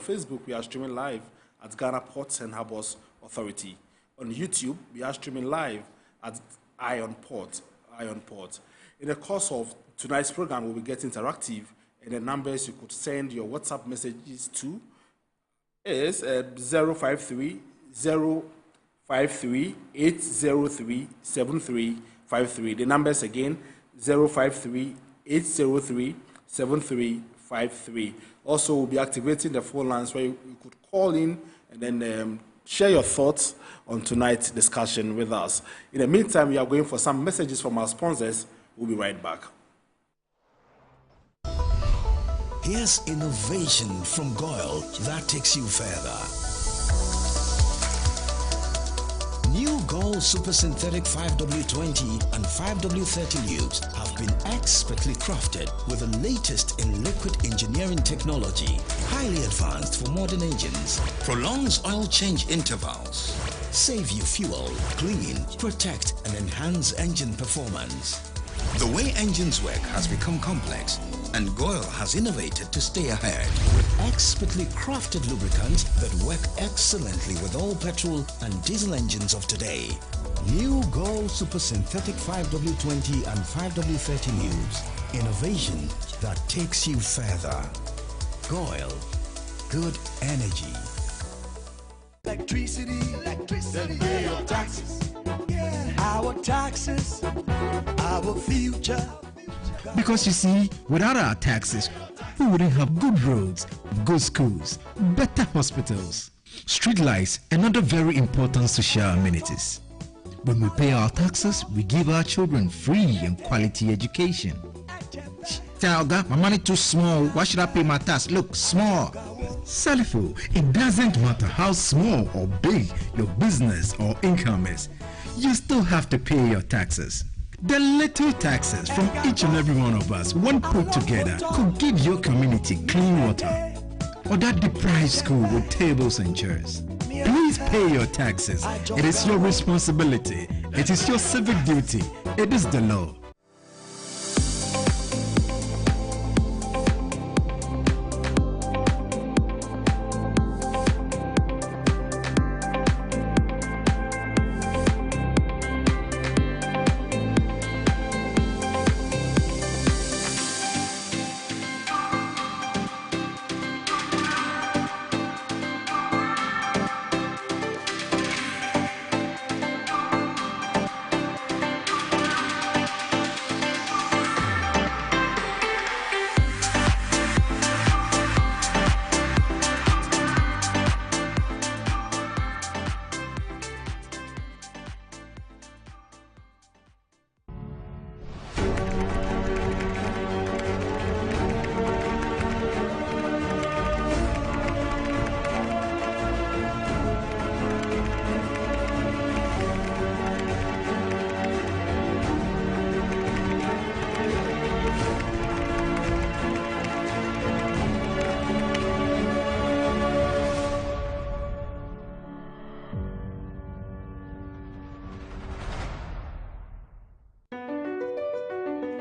Facebook, we are streaming live at Ghana Ports and Harbours Authority. On YouTube, we are streaming live at Iron Port. In the course of tonight's program, we will get interactive, and the numbers you could send your WhatsApp messages to is 053 053 803 7353. The numbers again 053 803 7353. Also, we'll be activating the phone lines where you could call in and then share your thoughts on tonight's discussion with us. In the meantime, we are going for some messages from our sponsors. We'll be right back. Here's innovation from Goyle that takes you further. New Goyle Super Synthetic 5W20 and 5W30 lubes have been expertly crafted with the latest in liquid engineering technology, highly advanced for modern engines, prolongs oil change intervals, save you fuel, clean, protect and enhance engine performance. The way engines work has become complex, and Goyle has innovated to stay ahead with expertly crafted lubricants that work excellently with all petrol and diesel engines of today. New Goyle Super Synthetic 5W20 and 5W30 lubes. Innovation that takes you further. Goyle. Good energy. Electricity, then pay your taxes. Yeah. Our taxes, our future. Because you see, without our taxes, we wouldn't have good roads, good schools, better hospitals, street lights, and other very important social amenities. When we pay our taxes, we give our children free and quality education. Talga, my money too small. Why should I pay my tax? Look, small. Salifo, it doesn't matter how small or big your business or income is. You still have to pay your taxes. The little taxes from each and every one of us, when put together, could give your community clean water or that deprived school with tables and chairs. Please pay your taxes. It is your responsibility. It is your civic duty. It is the law.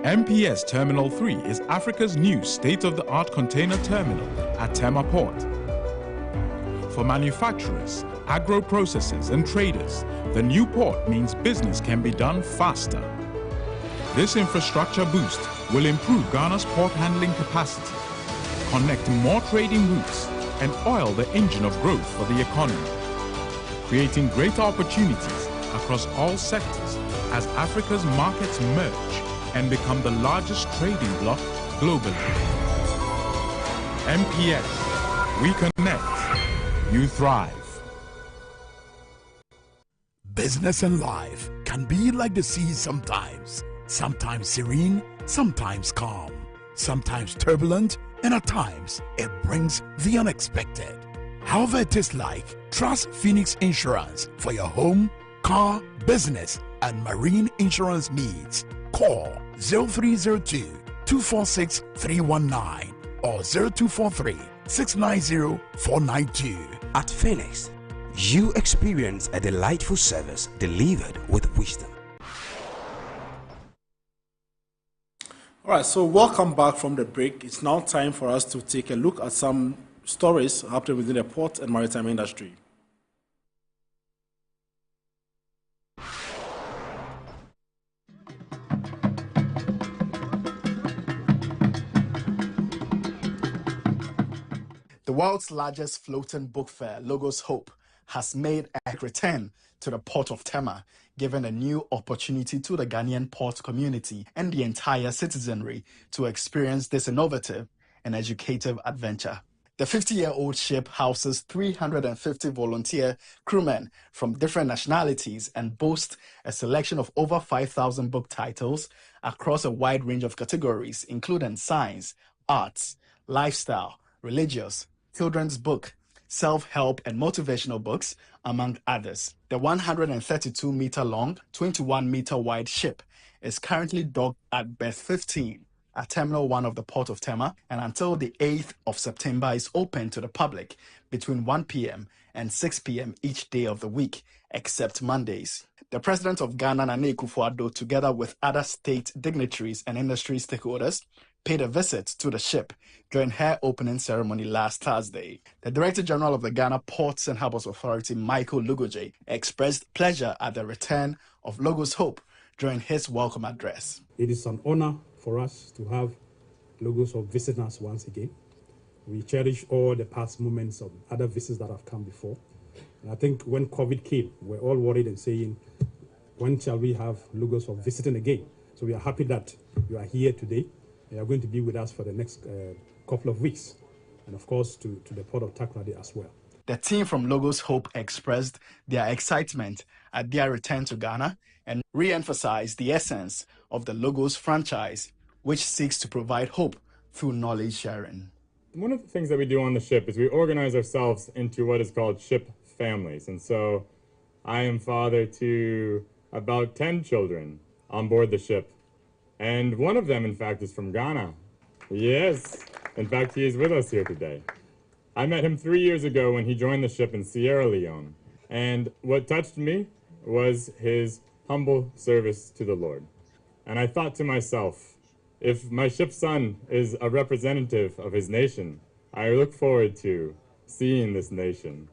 MPS Terminal 3 is Africa's new state-of-the-art container terminal at Tema Port. For manufacturers, agro-processors and traders, the new port means business can be done faster. This infrastructure boost will improve Ghana's port handling capacity, connect more trading routes, and oil the engine of growth for the economy, creating greater opportunities across all sectors as Africa's markets merge and become the largest trading bloc globally. MPS, we connect, you thrive. Business and life can be like the sea sometimes. Sometimes serene, sometimes calm, sometimes turbulent, and at times it brings the unexpected. However it is like, trust Phoenix Insurance for your home, car, business, and marine insurance needs. Call 0302-246-319 or 0243-690-492. At Phoenix, you experience a delightful service delivered with wisdom. All right, so welcome back from the break. It's now time for us to take a look at some stories happening within the port and maritime industry. The world's largest floating book fair, Logos Hope, has made a return to the port of Tema, giving a new opportunity to the Ghanaian port community and the entire citizenry to experience this innovative and educative adventure. The 50-year-old ship houses 350 volunteer crewmen from different nationalities and boasts a selection of over 5,000 book titles across a wide range of categories, including science, arts, lifestyle, religious, children's book, self-help and motivational books, among others. The 132-meter-long, 21-meter-wide ship is currently docked at berth 15 at Terminal 1 of the Port of Tema, and until the 8th of September is open to the public between 1 p.m. and 6 p.m. each day of the week, except Mondays. The President of Ghana, Nana Akufo-Addo, together with other state dignitaries and industry stakeholders, paid a visit to the ship during her opening ceremony last Thursday. The Director General of the Ghana Ports and Harbours Authority, Michael Lugoje, expressed pleasure at the return of Logos Hope during his welcome address. It is an honor for us to have Logos Hope visit us once again. We cherish all the past moments of other visits that have come before. And I think when COVID came, we're all worried and saying, when shall we have Logos Hope visiting again? So we are happy that you are here today. You are going to be with us for the next couple of weeks, and of course to the Port of Takoradi as well. The team from Logos Hope expressed their excitement at their return to Ghana and re-emphasized the essence of the Logos franchise, which seeks to provide hope through knowledge sharing. One of the things that we do on the ship is we organize ourselves into what is called ship families. And so I am father to about 10 children on board the ship. And one of them, in fact, is from Ghana. Yes, in fact, he is with us here today. I met him 3 years ago when he joined the ship in Sierra Leone. And what touched me was his humble service to the Lord. And I thought to myself, if my ship's son is a representative of his nation, I look forward to seeing this nation.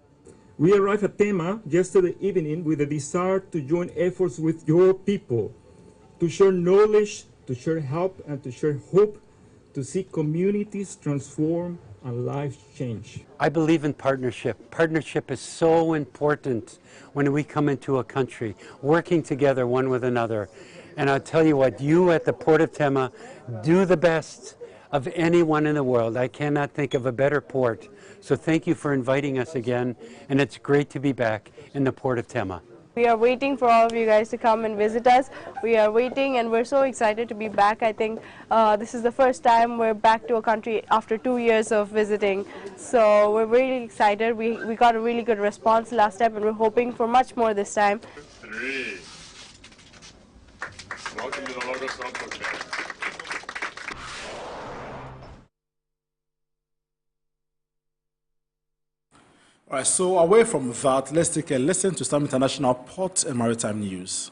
We arrived at Tema yesterday evening with a desire to join efforts with your people, to share knowledge, to share help, and to share hope, to see communities transform and lives change. I believe in partnership. Partnership is so important when we come into a country, working together one with another. And I'll tell you what, you at the Port of Tema do the best of anyone in the world. I cannot think of a better port. So thank you for inviting us again, and it's great to be back in the Port of Tema. We are waiting for all of you guys to come and visit us. We are waiting and we're so excited to be back. I think this is the first time we're back to a country after 2 years of visiting. So we're really excited. We got a really good response last time and we're hoping for much more this time. Welcome to the Logos Hope. All right, so away from that, let's take a listen to some international port and maritime news.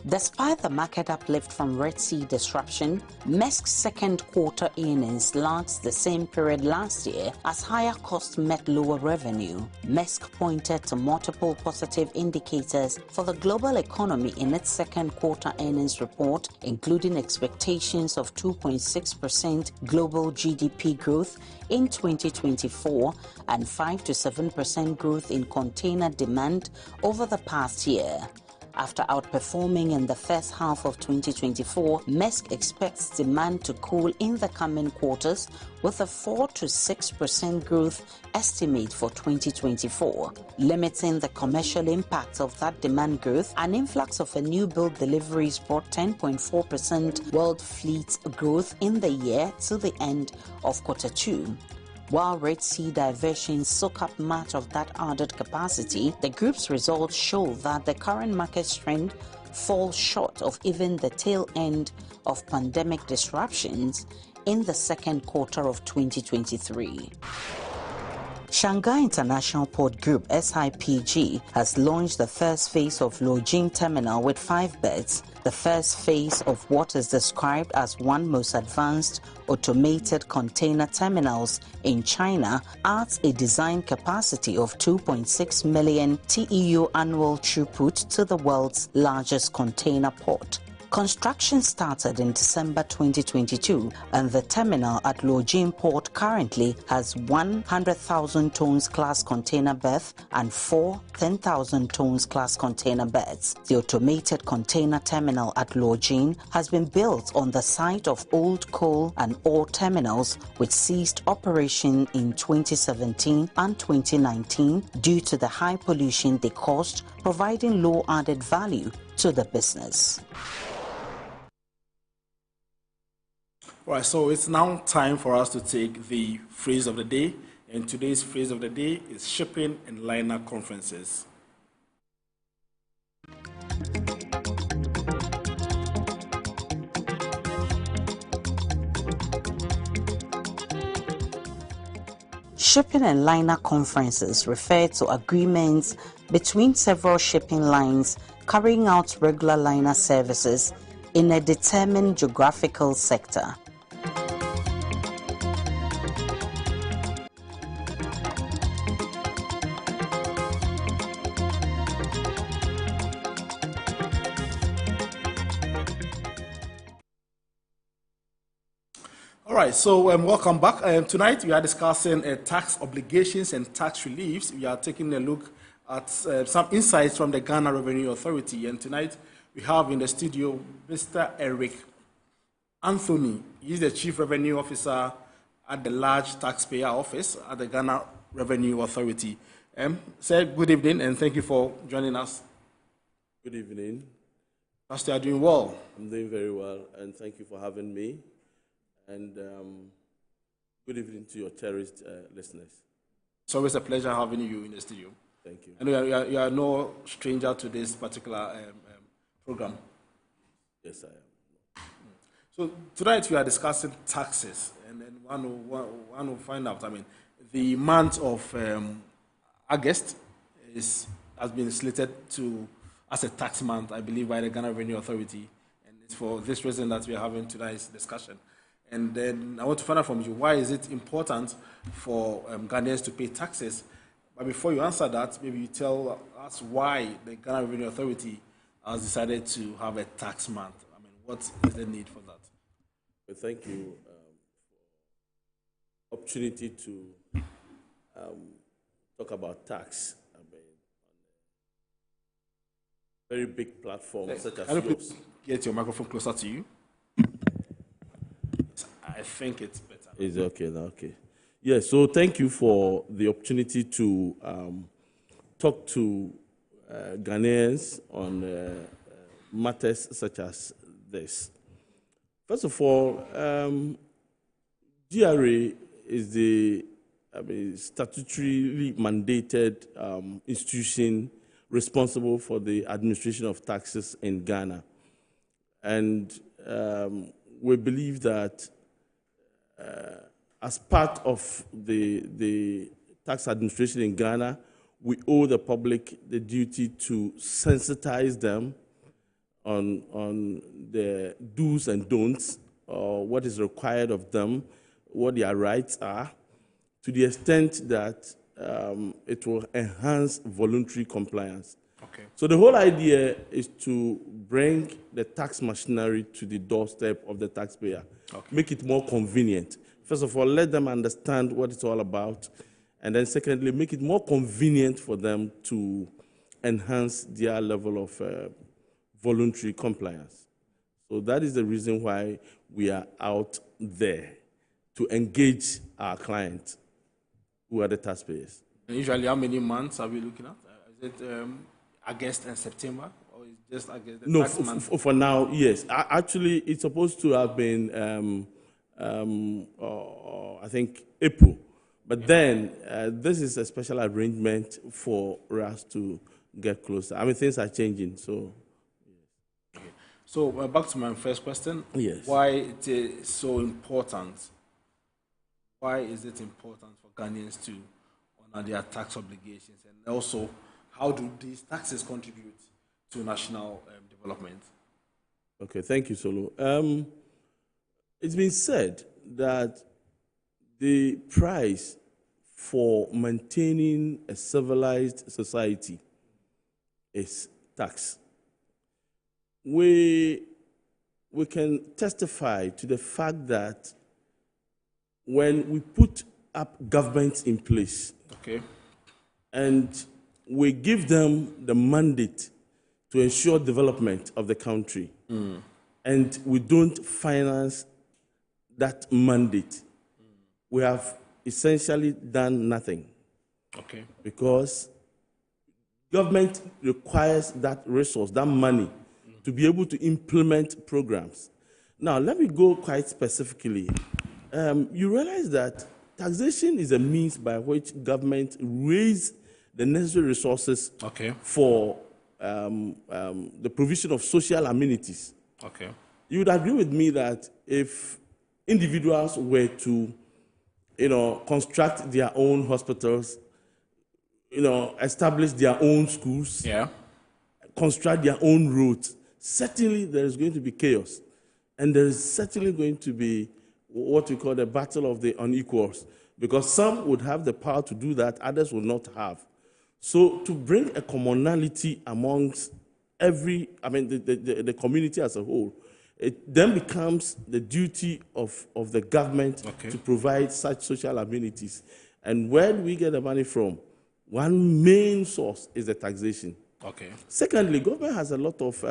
Despite the market uplift from Red Sea disruption, Maersk's second quarter earnings lagged the same period last year as higher costs met lower revenue. Maersk pointed to multiple positive indicators for the global economy in its second quarter earnings report, including expectations of 2.6% global GDP growth in 2024 and 5 to 7% growth in container demand over the past year. After outperforming in the first half of 2024, Maersk expects demand to cool in the coming quarters with a 4 to 6% growth estimate for 2024. Limiting the commercial impact of that demand growth, an influx of new build deliveries brought 10.4% world fleet growth in the year to the end of quarter 2. While Red Sea diversions soak up much of that added capacity, the group's results show that the current market strength falls short of even the tail end of pandemic disruptions in the second quarter of 2023. Shanghai International Port Group (SIPG) has launched the first phase of Lojing Terminal with 5 berths The first phase of what is described as one most advanced automated container terminals in China adds a design capacity of 2.6 million TEU annual throughput to the world's largest container port. Construction started in December 2022, and the terminal at Luojing Port currently has 100,000 tons class container berth and 4 10,000 tons class container beds. The automated container terminal at Luojing has been built on the site of old coal and ore terminals, which ceased operation in 2017 and 2019 due to the high pollution they caused, providing low added value to the business. All right, so it's now time for us to take the phrase of the day, and today's phrase of the day is shipping and liner conferences. Shipping and liner conferences refer to agreements between several shipping lines carrying out regular liner services in a determined geographical sector. All right, so welcome back. Tonight we are discussing tax obligations and tax reliefs. We are taking a look at some insights from the Ghana Revenue Authority. And tonight we have in the studio Mr. Eric Anthony. He's the Chief Revenue Officer at the Large Taxpayer Office at the Ghana Revenue Authority. Sir, good evening and thank you for joining us. Good evening. Pastor, you are doing well. I'm doing very well, and thank you for having me. And good evening to your cherished listeners. It's always a pleasure having you in the studio. Thank you. And you are no stranger to this particular program. Yes, I am. So tonight we are discussing taxes, and then one will find out. I mean, the month of August has been slated as a tax month, I believe, by the Ghana Revenue Authority, and it's for this reason that we are having tonight's discussion. And then I want to find out from you, why is it important for Ghanaians to pay taxes? But before you answer that, maybe you tell us why the Ghana Revenue Authority has decided to have a tax month. I mean, what is the need for that? Well, thank you for the opportunity to talk about tax. I mean, on a very big platform such as yours. Can you get your microphone closer to you? I think it's better. Is okay now? Okay. Yes, so thank you for the opportunity to talk to Ghanaians on matters such as this. First of all, GRA is the statutorily mandated institution responsible for the administration of taxes in Ghana. And we believe that as part of the tax administration in Ghana, we owe the public the duty to sensitize them on the do's and don'ts, or what is required of them, what their rights are, to the extent that it will enhance voluntary compliance. Okay. So the whole idea is to bring the tax machinery to the doorstep of the taxpayer, make it more convenient. First of all, let them understand what it's all about, and then secondly, make it more convenient for them to enhance their level of voluntary compliance. So that is the reason why we are out there, to engage our clients, who are the taxpayers. And usually, how many months are we looking at? Is it August and September, or is it just August? No, for now, yes. Actually, it's supposed to have been, I think, April. But then, this is a special arrangement for us to get closer. I mean, things are changing, so. Okay. So, back to my first question. Yes. Why it is so important? Why is it important for Ghanaians to honor their tax obligations? And also, how do these taxes contribute to national development? Okay, thank you, Solo. It's been said that the price for maintaining a civilized society is tax. We can testify to the fact that when we put up governments in place, okay, and we give them the mandate to ensure development of the country, and we don't finance that mandate, we have essentially done nothing. Okay. Because government requires that resource, that money, to be able to implement programs. Now, let me go quite specifically. You realize that taxation is a means by which government raise the necessary resources for the provision of social amenities. Okay. You would agree with me that if individuals were to, construct their own hospitals, establish their own schools, construct their own roads, certainly there is going to be chaos. And there is certainly going to be what we call the battle of the unequals, because some would have the power to do that, others will not have. So to bring a commonality amongst the community as a whole, it then becomes the duty of the government to provide such social amenities. And where do we get the money from? One main source is the taxation. Okay. Secondly, government has a lot of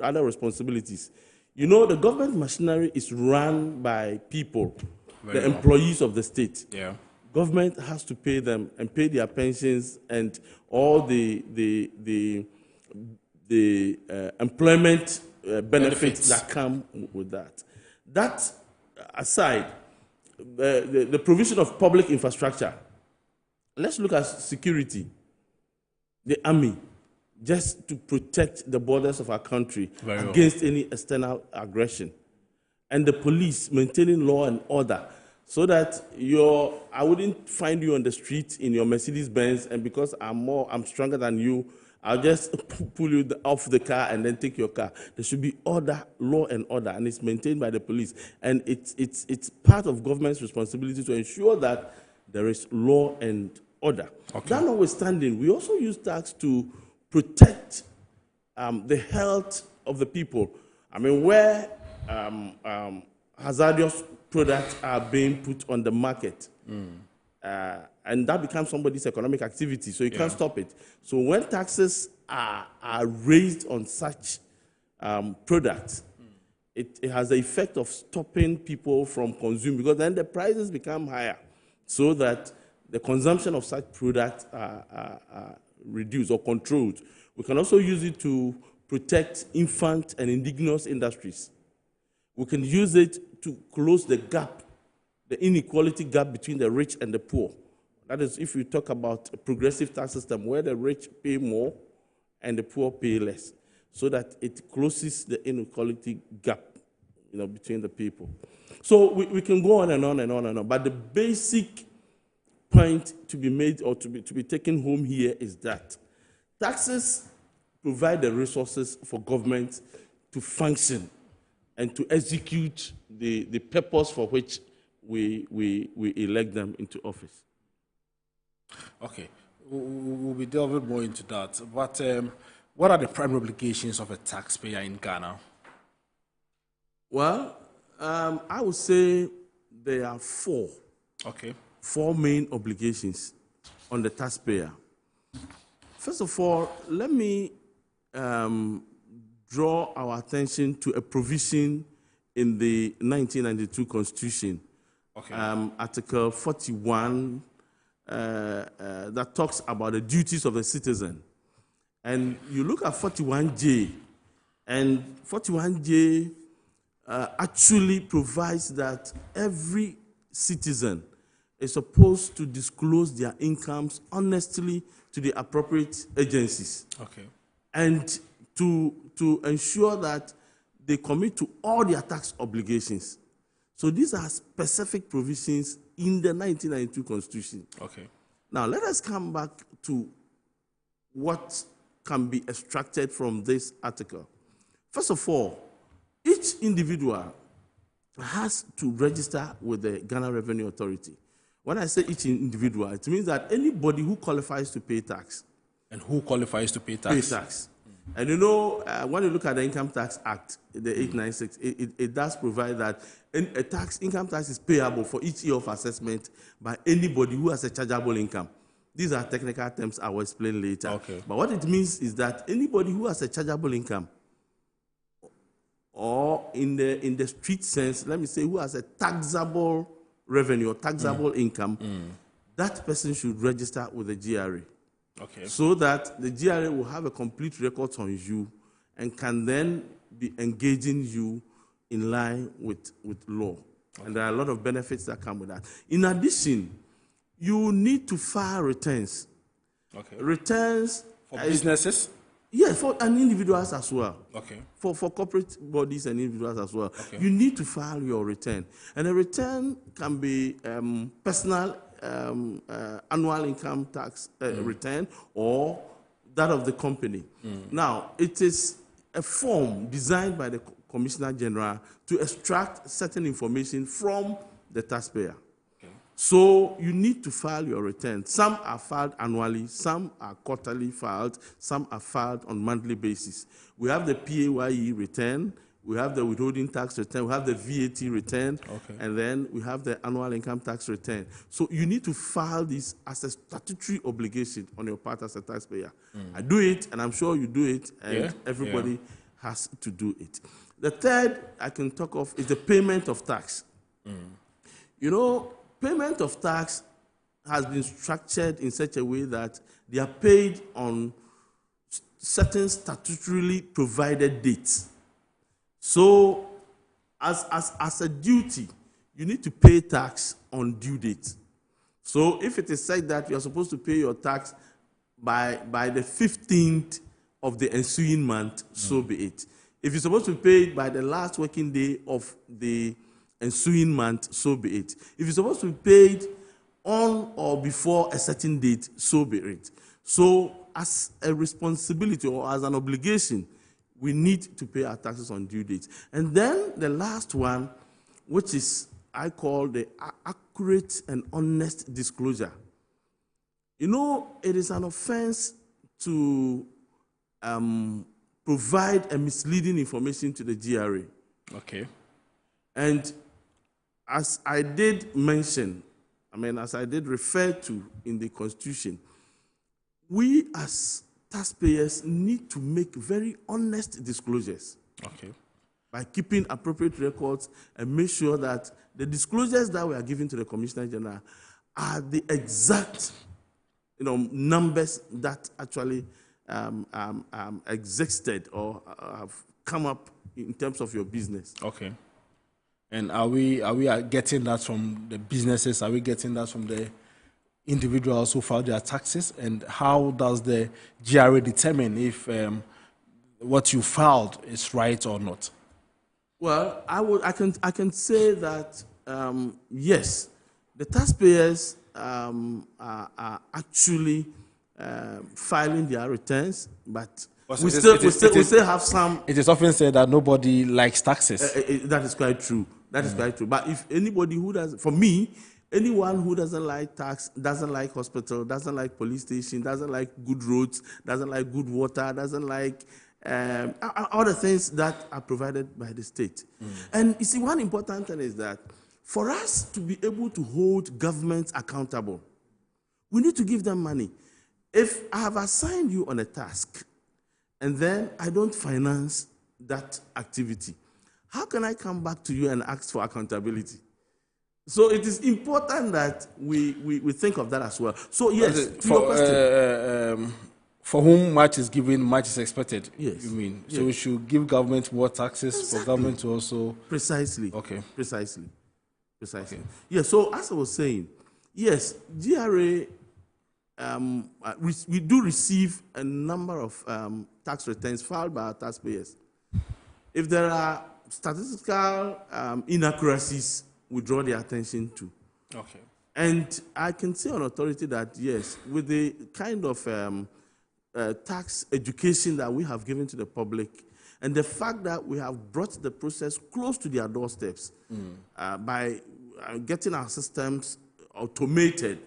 other responsibilities. The government machinery is run by people, the employees of the state. Yeah. Government has to pay them and pay their pensions and all the employment benefits that come with that. That aside, the provision of public infrastructure. Let's look at security. The army, just to protect the borders of our country against any external aggression. And the police maintaining law and order, so that I wouldn't find you on the street in your Mercedes-Benz, and because I'm stronger than you, I'll just pull you off the car and then take your car. There should be order, law and order, and it's maintained by the police. And it's part of government's responsibility to ensure that there is law and order. That notwithstanding, we also use tax to protect the health of the people. Where hazardous products are being put on the market, and that becomes somebody's economic activity, so you can't stop it. So when taxes are raised on such products, it has the effect of stopping people from consuming, because then the prices become higher, so that the consumption of such products are reduced or controlled. We can also use it to protect infant and indigenous industries. We can use it to close the gap, the inequality gap between the rich and the poor. That is, if you talk about a progressive tax system where the rich pay more and the poor pay less, so that it closes the inequality gap, between the people. So we can go on and on and on and on. But the basic point to be made or to be taken home here is that taxes provide the resources for government to function and to execute the purpose for which we elect them into office. Okay, we'll be delving more into that. But what are the primary obligations of a taxpayer in Ghana? Well, I would say there are four. Okay. Four main obligations on the taxpayer. First of all, let me draw our attention to a provision in the 1992 Constitution, Article 41, that talks about the duties of the citizen. And you look at 41J, and 41J actually provides that every citizen is supposed to disclose their incomes honestly to the appropriate agencies. Okay. And to ensure that they commit to all their tax obligations. So these are specific provisions in the 1992 Constitution. Okay. Now let us come back to what can be extracted from this article. First of all, each individual has to register with the Ghana Revenue Authority. When I say each individual, it means that anybody who qualifies to pay tax. And who qualifies to pay tax? Pay tax. And you know, when you look at the Income Tax Act, the 896, it does provide that income tax is payable for each year of assessment by anybody who has a chargeable income. These are technical terms I will explain later. Okay. But what it means is that anybody who has a chargeable income, or in the street sense, let me say, who has a taxable revenue or taxable income, that person should register with the GRA. Okay. So that the GRA will have a complete record on you and can then be engaging you in line with law. Okay. And there are a lot of benefits that come with that. In addition, you need to file returns. Okay. Returns for businesses? Yes, for and individuals as well. Okay. For corporate bodies and individuals as well. Okay. You need to file your return. And a return can be personal annual income tax return or that of the company. Now, it is a form designed by the Commissioner General to extract certain information from the taxpayer. Okay. So you need to file your return. Some are filed annually, some are quarterly filed, some are filed on monthly basis. We have the PAYE return, we have the withholding tax return, we have the VAT return, and then we have the annual income tax return. So you need to file this as a statutory obligation on your part as a taxpayer. I do it, and I'm sure you do it, and everybody has to do it. The third I can talk of is the payment of tax. You know, payment of tax has been structured in such a way that they are paid on certain statutorily provided dates. So, as a duty, you need to pay tax on due date. So, if it is said that you are supposed to pay your tax by the 15th of the ensuing month, so be it. If you're supposed to pay it by the last working day of the ensuing month, so be it. If you're supposed to be paid on or before a certain date, so be it. So, as a responsibility or as an obligation, we need to pay our taxes on due dates. And then the last one, which is I call the accurate and honest disclosure. You know, it is an offense to provide a misleading information to the GRA. Okay. And as I did mention, as I did refer to in the Constitution, we as taxpayers need to make very honest disclosures. Okay. By keeping appropriate records and make sure that the disclosures that we are giving to the Commissioner General are the exact, numbers that actually existed or have come up in terms of your business. Okay. And are we getting that from the businesses? Are we getting that from the individuals who file their taxes? And how does the GRA determine if what you filed is right or not? Well, I can say that yes, the taxpayers are actually filing their returns, but we still have some. It is often said that nobody likes taxes. That is quite true. That is quite true. But if anybody who does, for me, anyone who doesn't like tax, doesn't like hospital, doesn't like police station, doesn't like good roads, doesn't like good water, doesn't like other things that are provided by the state. And you see, one important thing is that for us to be able to hold governments accountable, we need to give them money. If I have assigned you on a task and then I don't finance that activity, how can I come back to you and ask for accountability? So it is important that we think of that as well. So yes, to your question. For whom much is given, much is expected. Yes. You mean? Yes. So we should give government more taxes for government to also... Precisely. Okay. Precisely. Okay. Yes, so as I was saying, yes, GRA, we do receive a number of tax returns filed by our taxpayers. If there are statistical inaccuracies, we draw their attention to. Okay. And I can say on authority that, yes, with the kind of tax education that we have given to the public, And the fact that we have brought the process close to their doorsteps by getting our systems automated,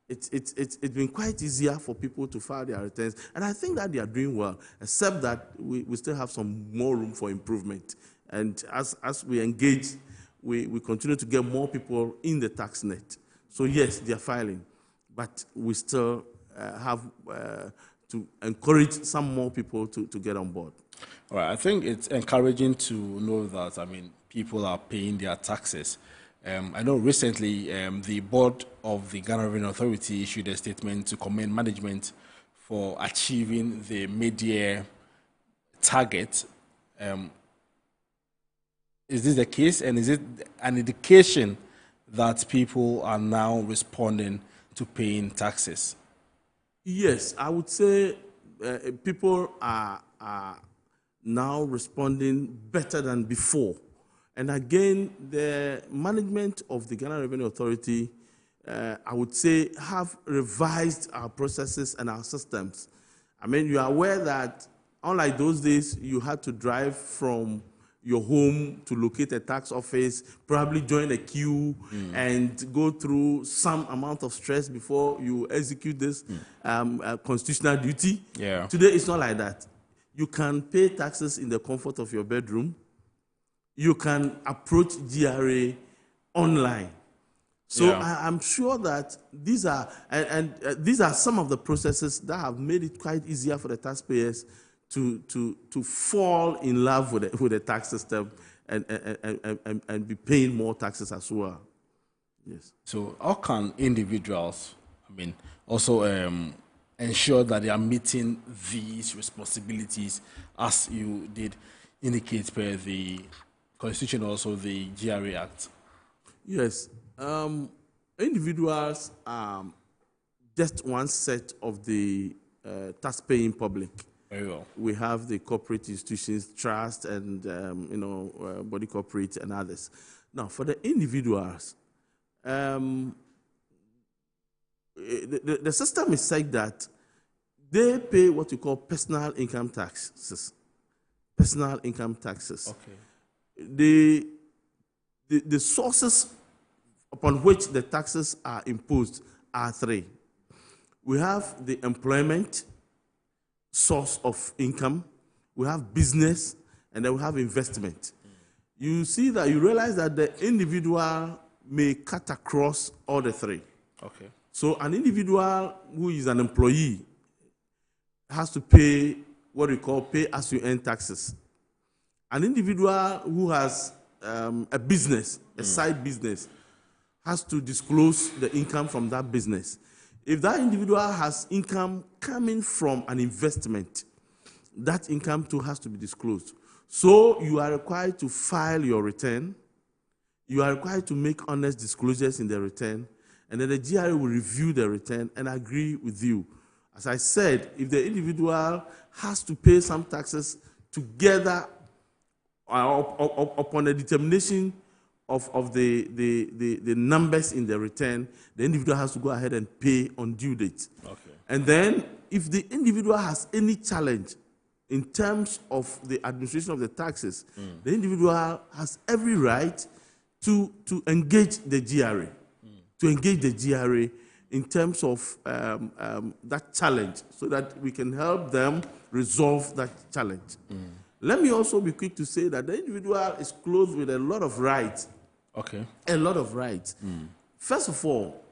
it's been quite easier for people to file their returns. And I think that they are doing well, except that we still have some more room for improvement. And as we engage, we continue to get more people in the tax net. So yes, they are filing, but we still have to encourage some more people to get on board. All right, I think it's encouraging to know that, I mean, people are paying their taxes. I know recently the board of the Ghana Revenue Authority issued a statement to commend management for achieving the mid-year target. Is this the case, and is it an indication that people are now responding to paying taxes? Yes, I would say people are now responding better than before. And again, the management of the Ghana Revenue Authority, I would say, have revised our processes and our systems. I mean, you are aware that unlike those days, you had to drive from your home to locate a tax office, probably join a queue and go through some amount of stress before you execute this constitutional duty. Yeah. Today, it's not like that. You can pay taxes in the comfort of your bedroom. You can approach GRA online. So I'm sure that these are these are some of the processes that have made it quite easier for the taxpayers to fall in love with the tax system and be paying more taxes as well. Yes. So how can individuals, I mean, also ensure that they are meeting these responsibilities as you did indicate per the Constitution, also the GRA Act? Yes. Individuals are just one set of the tax-paying public. Very well. We have the corporate institutions, trust, and body corporate and others. Now, for the individuals, the system is such that they pay what you call personal income taxes. Personal income taxes. Okay. The sources upon which the taxes are imposed are three. We have the employment source of income, we have business, and then we have investment. You see that, you realize that the individual may cut across all the three. Okay. So an individual who is an employee has to pay what we call pay as you earn taxes. An individual who has a business, a side business, has to disclose the income from that business. If that individual has income coming from an investment, that income too has to be disclosed. So you are required to file your return. You are required to make honest disclosures in the return, and then the GRA will review the return and agree with you. As I said, if the individual has to pay some taxes together upon the determination of the numbers in the return, the individual has to go ahead and pay on due date. Okay. And then, if the individual has any challenge in terms of the administration of the taxes, the individual has every right to engage the GRA, to engage the GRA in terms of that challenge, so that we can help them resolve that challenge. Let me also be quick to say that the individual is clothed with a lot of rights. Okay. A lot of rights. First of all,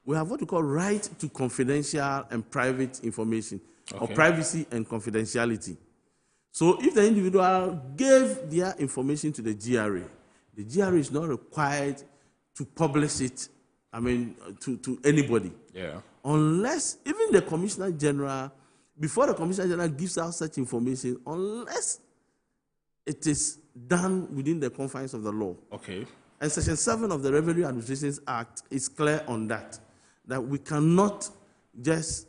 we have what we call right to confidential and private information, or privacy and confidentiality. So if the individual gave their information to the GRA is not required to publish it, I mean, to anybody. Yeah. Unless, even the Commissioner General, before the Commissioner General gives out such information, unless it is done within the confines of the law. Okay. And Section 7 of the Revenue Administration Act is clear on that we cannot just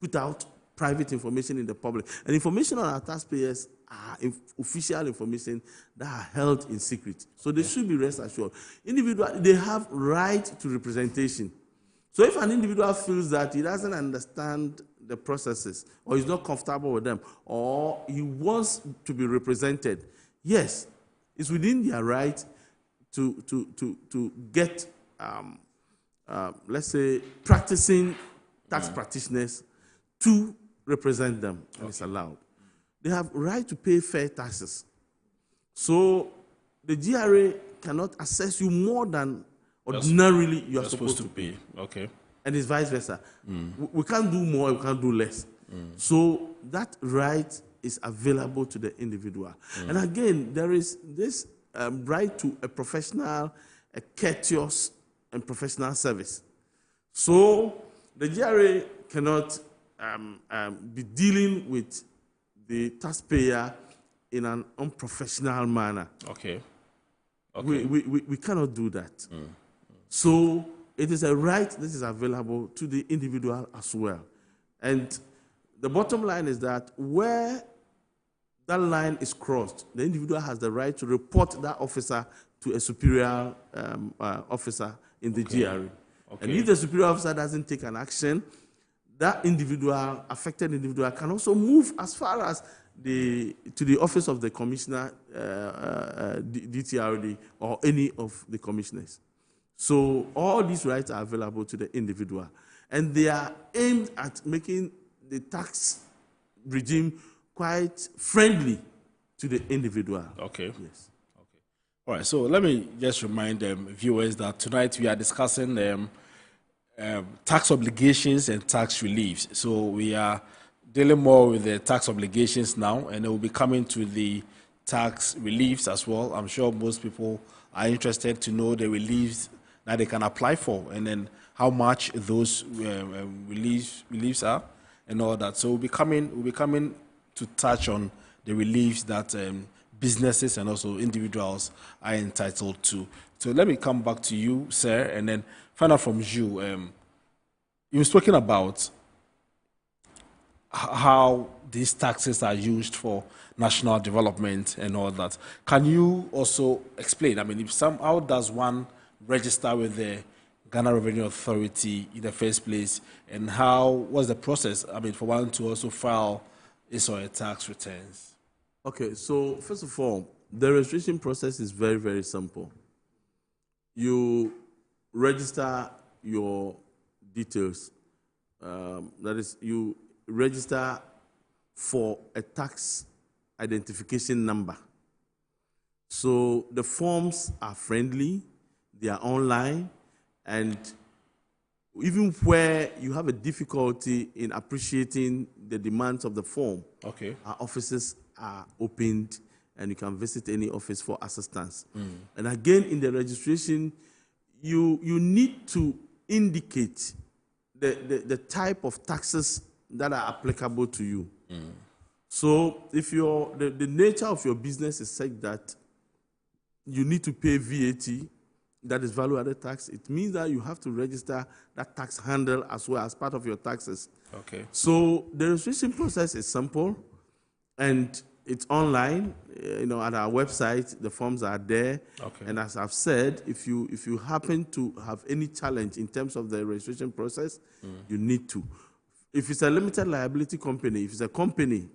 put out private information in the public. And information on our taxpayers are official information that are held in secret. So they should be rest assured. Individuals, they have right to representation. So if an individual feels that he doesn't understand the processes, or he's not comfortable with them, or he wants to be represented, yes, it's within their right to get, let's say, practicing tax practitioners to represent them, and it's allowed. They have right to pay fair taxes. So the GRA cannot assess you more than ordinarily you are supposed to pay. Okay. And it's vice versa. We can't do more, we can't do less. So that right is available to the individual. And again, there is this right to a professional, a courteous and professional service. So the GRA cannot be dealing with the taxpayer in an unprofessional manner. Okay. We cannot do that. So it is a right that is available to the individual as well. And the bottom line is that where that line is crossed, the individual has the right to report that officer to a superior officer in the GRA. And if the superior officer doesn't take an action, that individual, affected individual, can also move as far as to the office of the commissioner, DTRD, or any of the commissioners. So all these rights are available to the individual. And they are aimed at making the tax regime quite friendly to the individual. Okay. Yes. Okay. All right. So let me just remind viewers that tonight we are discussing tax obligations and tax reliefs. So we are dealing more with the tax obligations now, and it will be coming to the tax reliefs as well. I'm sure most people are interested to know the reliefs that they can apply for, and then how much those reliefs are, and all that. So we'll be coming to touch on the reliefs that businesses and also individuals are entitled to. So let me come back to you, sir, and then find out from you. You've spoken about how these taxes are used for national development and all that. Can you also explain? I mean, how does one register with the Ghana Revenue Authority in the first place, and what's the process? I mean, for one to also file his or her tax returns. Okay, so first of all, the registration process is very, very simple. You register your details. That is, you register for a tax identification number. So the forms are friendly, they are online, and even where you have a difficulty in appreciating the demands of the form, our offices are opened and you can visit any office for assistance. And again, in the registration, you need to indicate the type of taxes that are applicable to you. So if the nature of your business is such that you need to pay VAT, that is value-added tax, it means that you have to register that tax handle as well as part of your taxes. Okay. So the registration process is simple, and it's online. At our website, the forms are there. Okay. And as I've said, if you happen to have any challenge in terms of the registration process, you need to. If it's a limited liability company, if it's a company,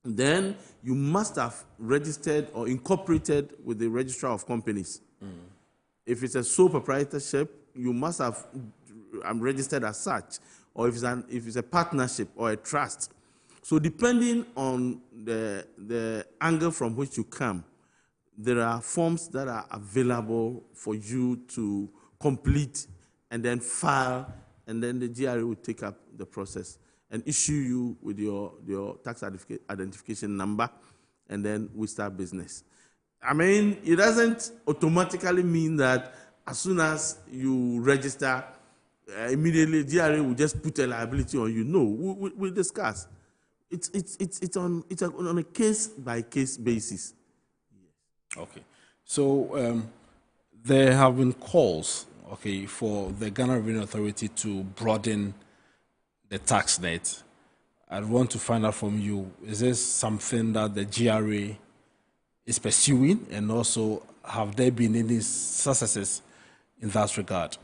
then you must have registered or incorporated with the registrar of companies. If it's a sole proprietorship, you must have registered as such. Or if it's a partnership or a trust. So depending on the angle from which you come, there are forms that are available for you to complete and then file, and then the GRA will take up the process and issue you with your tax identification number, and then we start business. I mean, it doesn't automatically mean that as soon as you register, immediately GRA will just put a liability on you. No, we'll discuss. It's on a case-by-case basis. Okay. So there have been calls, for the Ghana Revenue Authority to broaden the tax net. I want to find out from you, is this something that the GRA is pursuing, and also have there been any successes in that regard?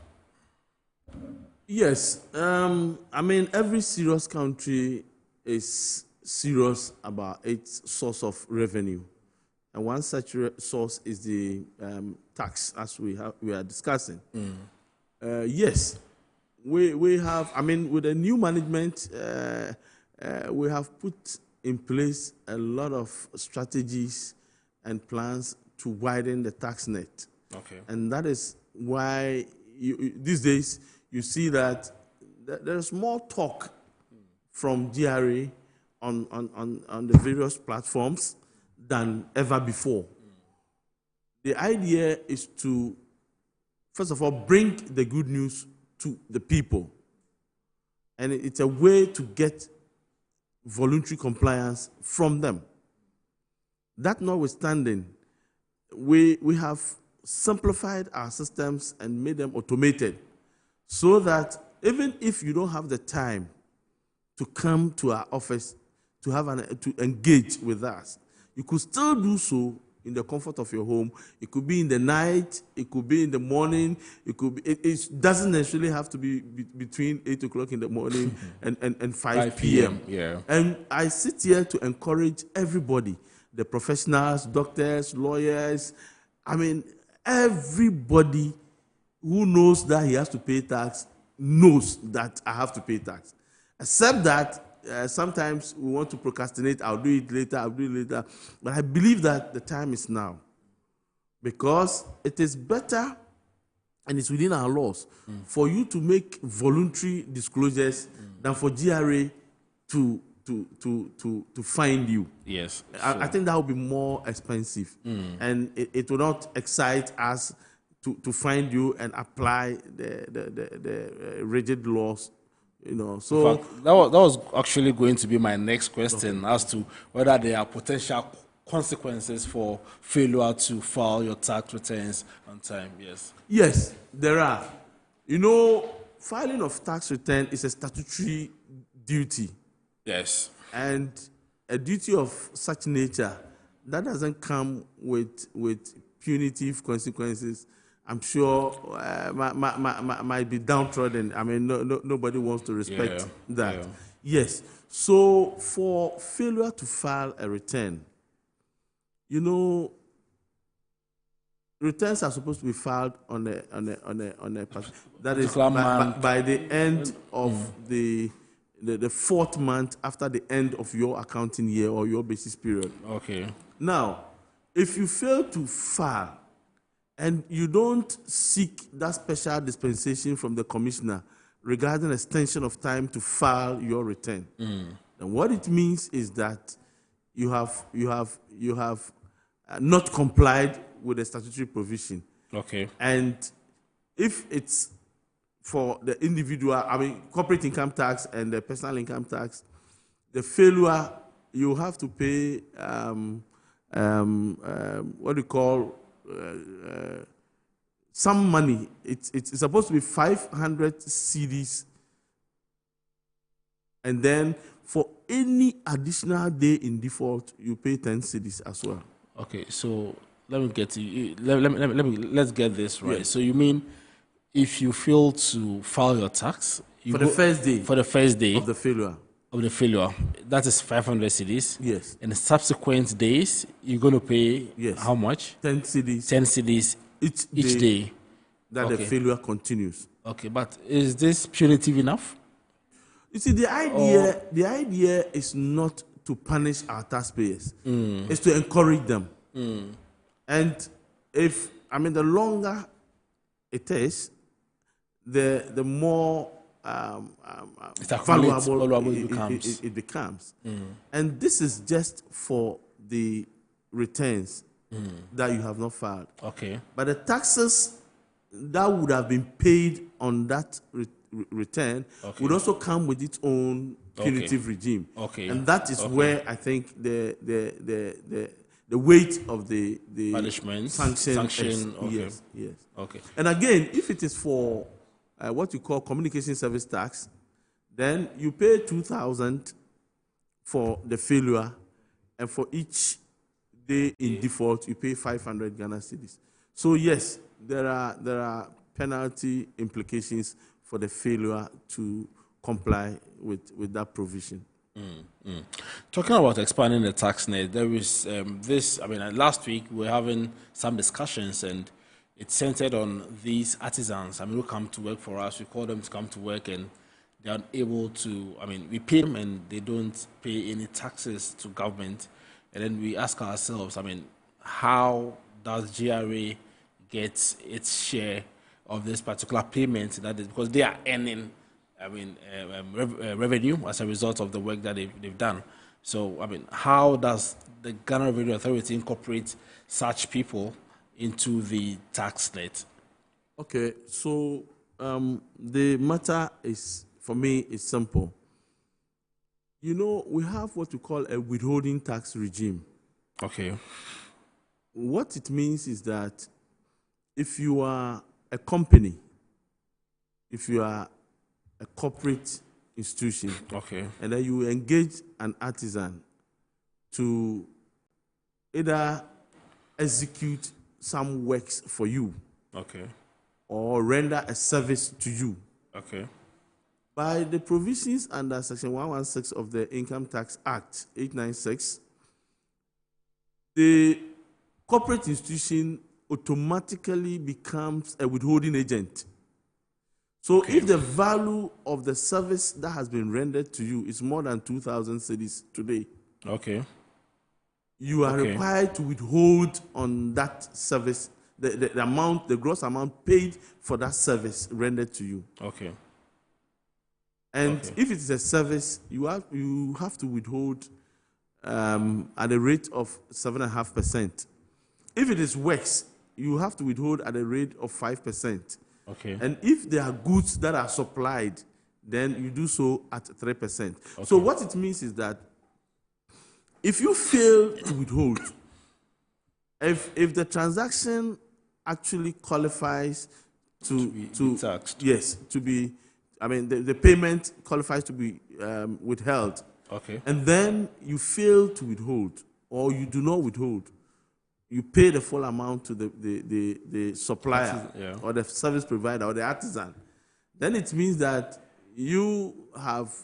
Yes. I mean, every serious country is serious about its source of revenue. And one such source is the tax, as we are discussing. Yes, we have, I mean, with the new management, we have put in place a lot of strategies and plans to widen the tax net. Okay. And that is why these days you see that there's more talk from GRA on the various platforms than ever before. The idea is to, first of all, bring the good news to the people. And it's a way to get voluntary compliance from them. That notwithstanding, we have simplified our systems and made them automated so that even if you don't have the time to come to our office to engage with us, you could still do so in the comfort of your home. It could be in the night, it could be in the morning, it could be, it doesn't necessarily have to be between 8 o'clock in the morning and 5 p.m. Yeah. And I sit here to encourage everybody, the professionals, doctors, lawyers, I mean, everybody who knows that he has to pay tax knows that I have to pay tax. Except that sometimes we want to procrastinate, I'll do it later. But I believe that the time is now. Because it is better, and it's within our laws, for you to make voluntary disclosures than for GRA to find you. Yes. I think that would be more expensive. And it will not excite us to find you and apply the rigid laws. You know, so in fact, that was actually going to be my next question as to whether there are potential consequences for failure to file your tax returns on time. Yes. Yes, there are. You know, filing of tax return is a statutory duty. Yes. And a duty of such nature that doesn't come with punitive consequences. I'm sure might be downtrodden. I mean, nobody wants to respect that. Yeah. Yes. So for failure to file a return, you know, returns are supposed to be filed on a that is by the end of the fourth month after the end of your accounting year or your basis period. Okay. Now, if you fail to file and you don't seek that special dispensation from the commissioner regarding extension of time to file your return, then what it means is that you have not complied with the statutory provision. Okay. And if it's for the individual, I mean, corporate income tax and the personal income tax, the failure, you have to pay what we call some money. It's supposed to be 500 cedis, and then for any additional day in default, you pay 10 cedis as well. Okay, so let me get to let's get this right. Yes. So you mean if you fail to file your tax For the first day of the failure, that is 500 cedis. Yes. In the subsequent days, you're going to pay how much? 10 cedis. 10 cedis each day. That the failure continues. Okay, but is this punitive enough? You see, the idea is not to punish our taxpayers. It's to encourage them. And if, I mean, the longer it is, the more valuable it becomes. And this is just for the returns that you have not filed. Okay. But the taxes that would have been paid on that return would also come with its own punitive regime. Okay. And that is where I think the weight of the punishment sanction is. Okay. Yes. Okay. And again, if it is for what you call communication service tax, then you pay 2,000 for the failure, and for each day in default, you pay 500 Ghana cedis. So yes, there are penalty implications for the failure to comply with that provision. Talking about expanding the tax net, there is this, last week we were having some discussions and it centered on these artisans, who come to work for us. We call them to come to work and they are able to, we pay them and they don't pay any taxes to government. And then we ask ourselves, how does GRA get its share of this particular payment? That is because they are earning, revenue as a result of the work that they've done. So, how does the Ghana Revenue Authority incorporate such people into the tax net? Okay, so the matter is, for me, is simple. We have what we call a withholding tax regime. Okay. What it means is that if you are a company, if you are a corporate institution, okay, and then you engage an artisan to either execute some works for you, okay, or render a service to you, okay, by the provisions under Section 116 of the Income Tax Act 896, the corporate institution automatically becomes a withholding agent. So if the value of the service that has been rendered to you is more than 2,000 cedis today, okay, you are required to withhold on that service the amount, the gross amount paid for that service rendered to you. Okay. And if it is a service, you have to withhold at a rate of 7.5%. If it is works, you have to withhold at a rate of 5%. Okay. And if there are goods that are supplied, then you do so at 3%. So what it means is that if you fail to withhold, if the transaction actually qualifies to be taxed, yes, to be, the payment qualifies to be withheld. Okay. And then you fail to withhold, or you do not withhold, you pay the full amount to the supplier, or the service provider, or the artisan. Then it means that you have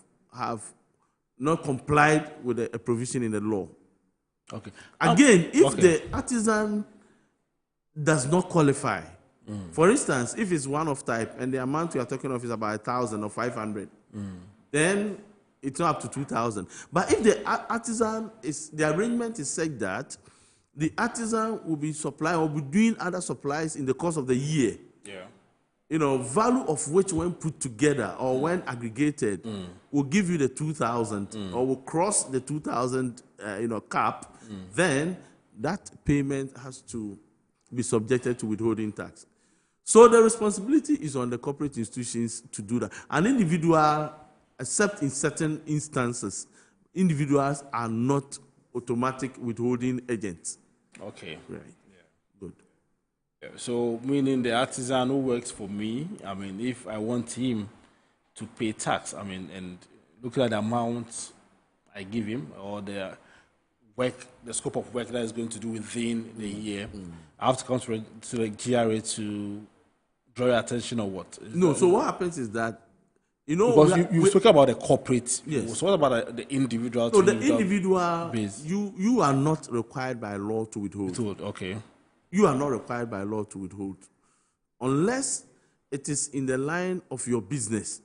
not complied with a provision in the law. Okay. Again, if the artisan does not qualify, for instance, if it's one-off type and the amount we are talking of is about 1,000 or 500, then it's not up to 2,000. But if the artisan the arrangement is such that the artisan will be supplying or be doing other supplies in the course of the year, value of which when put together or when aggregated will give you the 2,000 or will cross the 2,000 cap, then that payment has to be subjected to withholding tax. So the responsibility is on the corporate institutions to do that. An individual, except in certain instances, individuals are not automatic withholding agents. Okay. Right. Good. So meaning the artisan who works for me, if I want him to pay tax, and looking at the amount I give him or the scope of work that is going to do within the year, I have to come to the GRA to draw your attention or what? No, so what happens is that, because you spoke about the corporate. Yes. So what about the individual? So the individual, you are not required by law to withhold. Okay. You are not required by law to withhold, unless it is in the line of your business.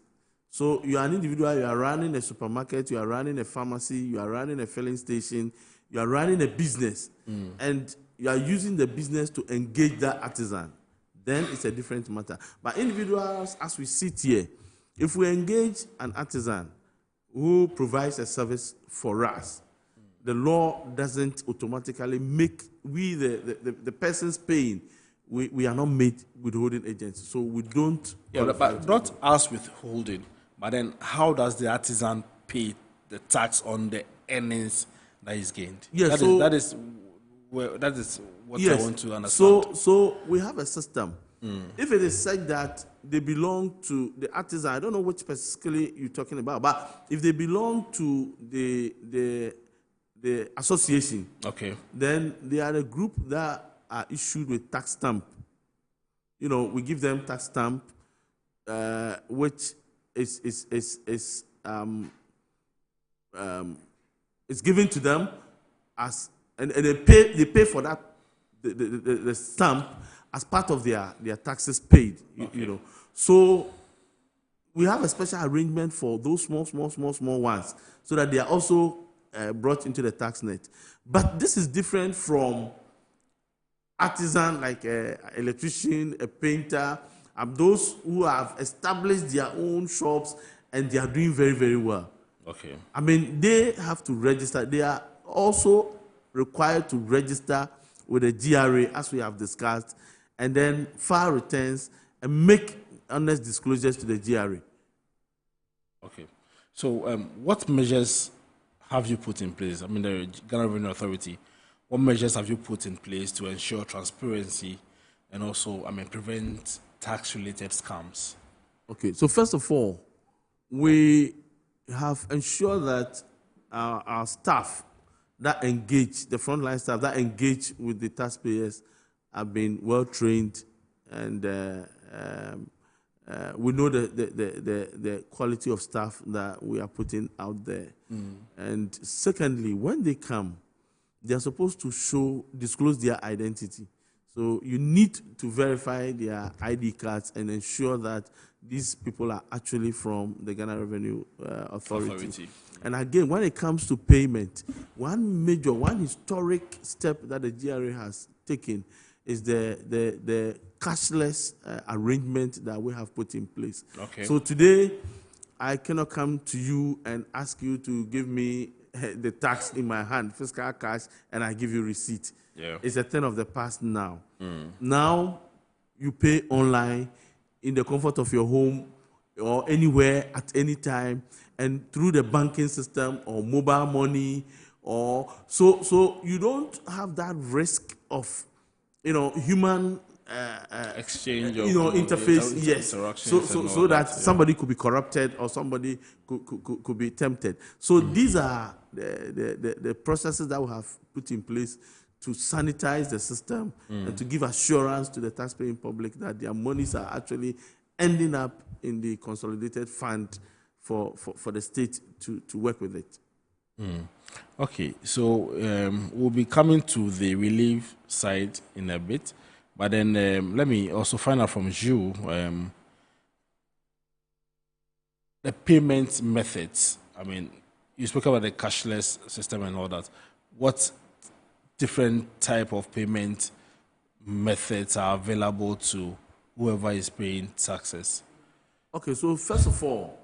So you are an individual, you are running a supermarket, you are running a pharmacy, you are running a filling station, you are running a business, and you are using the business to engage that artisan, then it's a different matter. But individuals, as we sit here, if we engage an artisan who provides a service for us, the law doesn't automatically make the persons paying, we are not made withholding agents. So we don't. Yeah, but not us withholding, but then how does the artisan pay the tax on the earnings that is gained? Yes, that is what I want to understand. So we have a system. If it is said that they belong to the artisan, I don't know which specifically you're talking about, but if they belong to the association, then they are a group that are issued with tax stamp. We give them tax stamp, which is given to them as, and they pay for that the stamp as part of their taxes paid. You know, so we have a special arrangement for those small ones, so that they are also brought into the tax net. But this is different from artisan like an electrician, a painter, and those who have established their own shops and they are doing very, very well. Okay. I mean, they have to register. They are also required to register with the GRA, as we have discussed, and then file returns and make honest disclosures to the GRA. Okay. So what measures have you put in place? I mean, the Ghana Revenue Authority, what measures have you put in place to ensure transparency and also, I mean, prevent tax-related scams? Okay. So first of all, we have ensured that our staff that engage, the frontline staff that engage with the taxpayers, have been well trained, and we know the quality of staff that we are putting out there. And secondly, when they come, they are supposed to disclose their identity. So you need to verify their ID cards and ensure that these people are actually from the Ghana Revenue Authority. And again, when it comes to payment, one historic step that the GRA has taken is the cashless arrangement that we have put in place. Okay. So today, I cannot come to you and ask you to give me the tax in my hand, fiscal cash, and I give you receipt. Yeah. It's a thing of the past now. Now, you pay online in the comfort of your home or anywhere at any time, and through the banking system or mobile money, or so you don't have that risk of human exchange, interface, yes. So that somebody could be corrupted or somebody could be tempted. So these are the processes that we have put in place to sanitize the system and to give assurance to the taxpaying public that their monies are actually ending up in the consolidated fund for the state to work with it. Okay, so we'll be coming to the relief side in a bit, but then let me also find out from you the payment methods. I mean, you spoke about the cashless system and all that. What different type of payment methods are available to whoever is paying taxes? Okay, so first of all,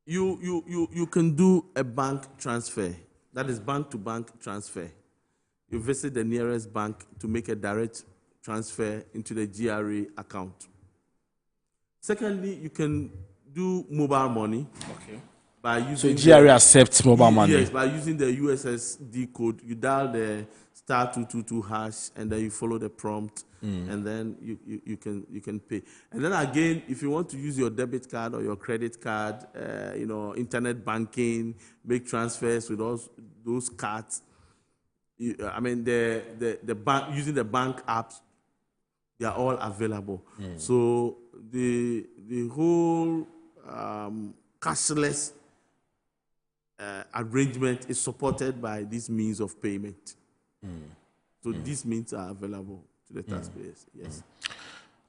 you can do a bank transfer. That is bank-to-bank transfer. You visit the nearest bank to make a direct transfer into the GRA account. Secondly, you can do mobile money. Okay. By using so GRA accepts mobile money? Yes, by using the USSD code. You dial the *222# and then you follow the prompt, and then you can pay. And then again, if you want to use your debit card or your credit card, internet banking, make transfers with those cards. I mean, the bank, using the bank apps, they are all available. So the whole cashless arrangement is supported by these means of payment. So these means are available to the taxpayers. Yes.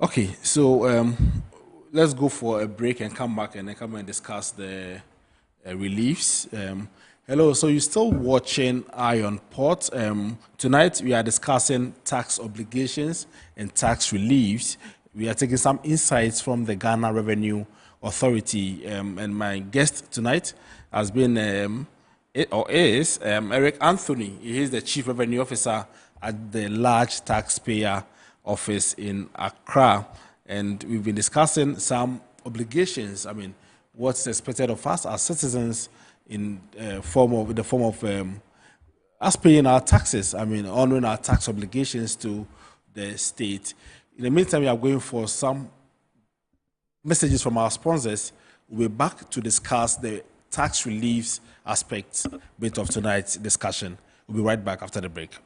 Okay, so let's go for a break and come back and then come and discuss the reliefs. Hello, so you're still watching Iron Pot. Tonight we are discussing tax obligations and tax reliefs. We are taking some insights from the Ghana Revenue Authority, and my guest tonight has been Eric Anthony. He is the Chief Revenue Officer at the Large Taxpayer Office in Accra, and we've been discussing some obligations. I mean, what's expected of us as citizens in the form of us paying our taxes. I mean, honoring our tax obligations to the state. In the meantime, we are going for some messages from our sponsors. We'll be back to discuss the tax reliefs aspects bit of tonight's discussion. We'll be right back after the break.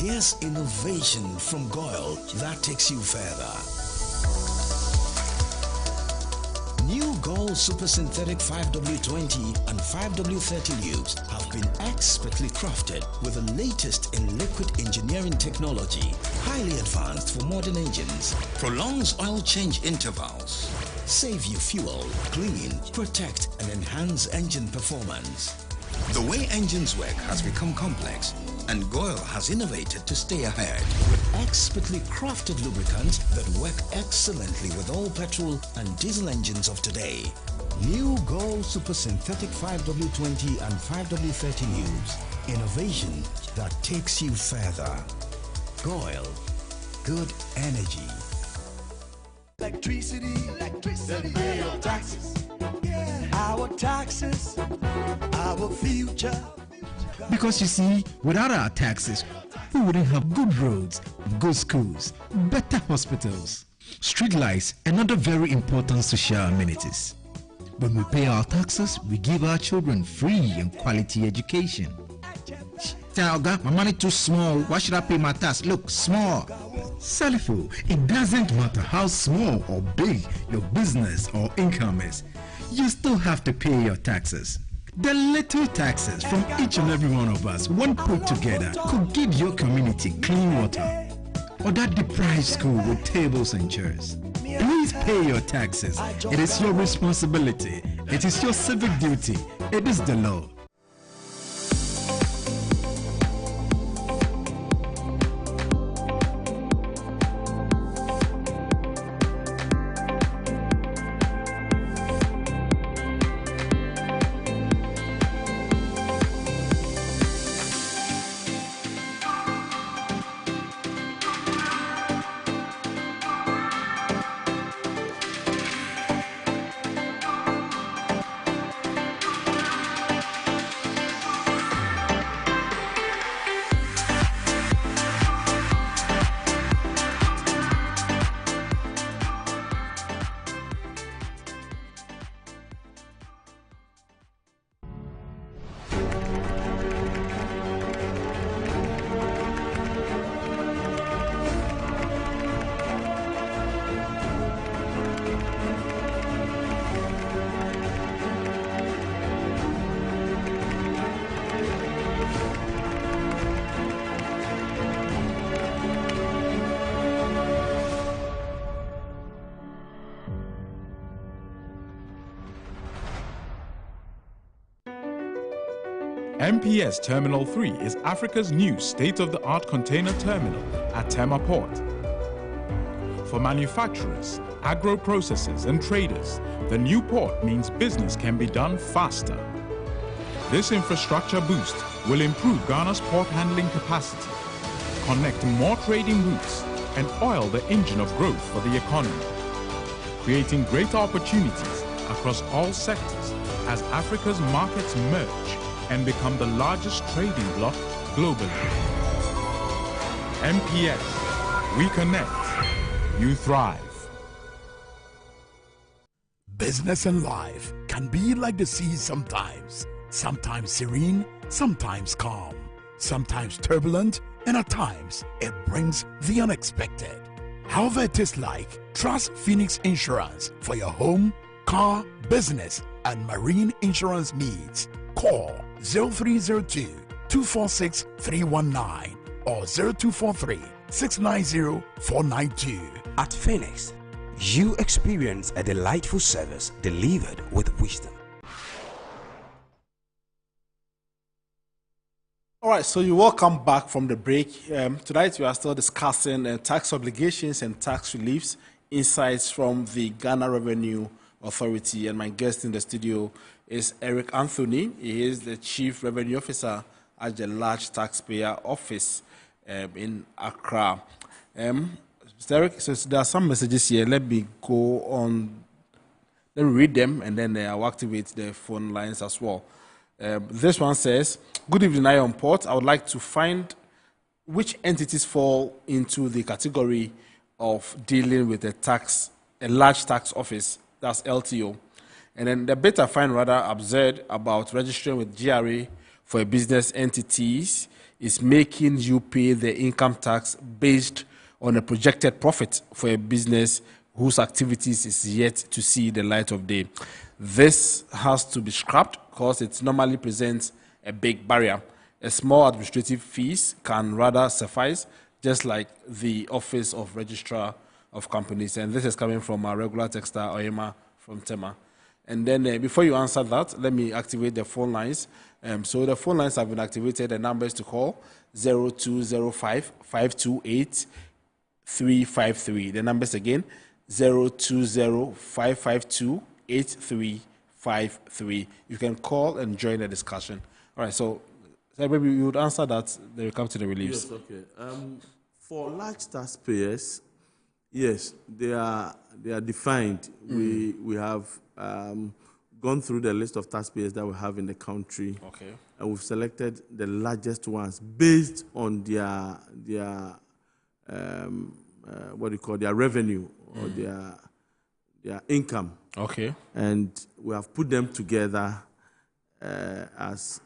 Here's innovation from Goyle that takes you further. New Gold Super Synthetic 5W20 and 5W30 lubes have been expertly crafted with the latest in liquid engineering technology, highly advanced for modern engines, prolongs oil change intervals, save you fuel, clean, protect and enhance engine performance. The way engines work has become complex, and Goyle has innovated to stay ahead with expertly crafted lubricants that work excellently with all petrol and diesel engines of today. New Goyle Super Synthetic 5W20 and 5W30 lubes. Innovation that takes you further. Goyle. Good energy. Electricity, then pay your taxes. Our taxes, our future. Because you see, without our taxes, we wouldn't have good roads, good schools, better hospitals, street lights, and other very important social amenities. When we pay our taxes, we give our children free and quality education. My money too small. Why should I pay my tax? Look, small. Salifo, it doesn't matter how small or big your business or income is. You still have to pay your taxes. The little taxes from each and every one of us, when put together, could give your community clean water or that deprived school with tables and chairs. Please pay your taxes. It is your responsibility. It is your civic duty. It is the law. MPS Terminal 3 is Africa's new state-of-the-art container terminal at Tema Port. For manufacturers, agro-processors and traders, the new port means business can be done faster. This infrastructure boost will improve Ghana's port handling capacity, connect more trading routes, and oil the engine of growth for the economy, creating greater opportunities across all sectors as Africa's markets merge and become the largest trading bloc globally. MPS, we connect, you thrive. Business and life can be like the sea sometimes. Sometimes serene, sometimes calm, sometimes turbulent, and at times it brings the unexpected. However it is like, trust Phoenix Insurance for your home, car, business, and marine insurance needs. Call 0302-246-319 or 0243-690-492. At Phoenix, you experience a delightful service delivered with wisdom. All right, so you're welcome back from the break. Tonight we are still discussing tax obligations and tax reliefs, insights from the Ghana Revenue Authority, and my guest in the studio is Eric Anthony. He is the Chief Revenue Officer at the Large Taxpayer Office in Accra. Mr. Eric, so there are some messages here. Let me go on, let me read them, and then I'll activate the phone lines as well. This one says, good evening, I on port. I would like to find which entities fall into the category of dealing with a large tax office, that's LTO. And then the bit I find rather absurd about registering with GRA for a business entities is making you pay the income tax based on a projected profit for a business whose activities is yet to see the light of day. This has to be scrapped because it normally presents a big barrier. A small administrative fees can rather suffice, just like the Office of Registrar of Companies. And this is coming from our regular texter, Oyema from Tema. And then before you answer that, let me activate the phone lines. So the phone lines have been activated. The numbers to call 0205 528 353. The numbers again 020 552 8353. You can call and join the discussion. All right, so maybe you would answer that, then we come to the reliefs. Yes, okay. For large taxpayers, yes, they are defined. We have gone through the list of taxpayers that we have in the country. Okay. And we've selected the largest ones based on their what do you call, their revenue or their income. Okay. And we have put them together as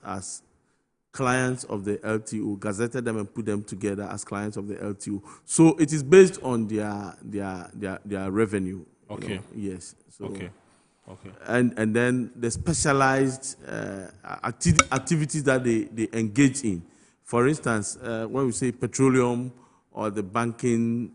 clients of the LTO, gazetted them and put them together as clients of the LTO. So it is based on their revenue. Okay. You know? Yes. So, okay. Okay. And then the specialized activities that they engage in. For instance, when we say petroleum or the banking,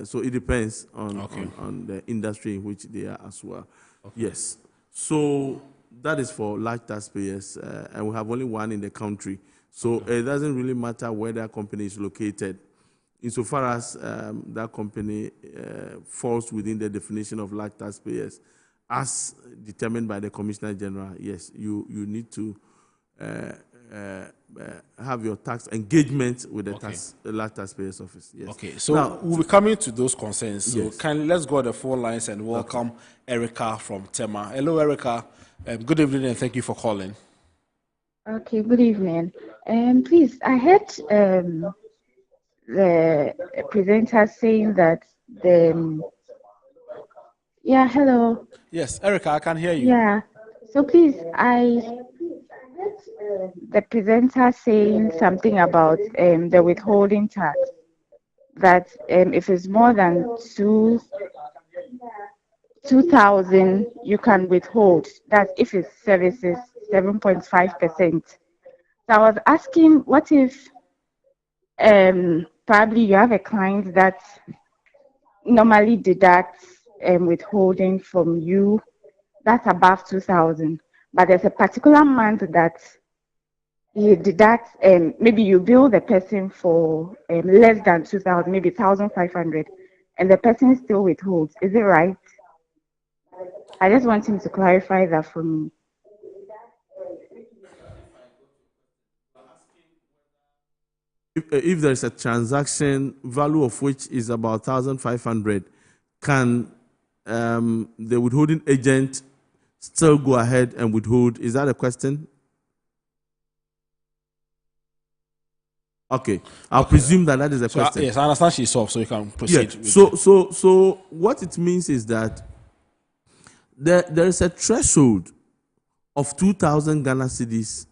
so it depends on the industry in which they are as well. Okay. Yes. So that is for large taxpayers, and we have only one in the country. So it doesn't really matter where that company is located. Insofar as that company falls within the definition of large taxpayers, as determined by the Commissioner General, yes, you need to have your tax engagement with the large taxpayers office. Yes. Okay, so now, we'll be coming to those concerns. So yes. let's go to the phone lines and welcome Erica from Tema. Hello, Erica. Good evening and thank you for calling. Okay, good evening. Please, I heard the presenter saying that yeah, hello. Yes, Erica, I can hear you. Yeah. So please, I heard the presenter saying something about the withholding tax, that if it's more than 2,000, you can withhold. That's if it's services, 7.5%. So I was asking, what if probably you have a client that normally deducts withholding from you that's above 2,000, but there's a particular month that you deduct, maybe you bill the person for less than 2,000, maybe 1,500, and the person still withholds. Is it right? I just want him to clarify that for me. If there is a transaction value of which is about 1,500, can the withholding agent still go ahead and withhold? Is that a question? Okay, I'll presume that is a question. Yes, I understand she's off, so you can proceed. Yeah. So what it means is that there is a threshold of 2,000 Ghana cedis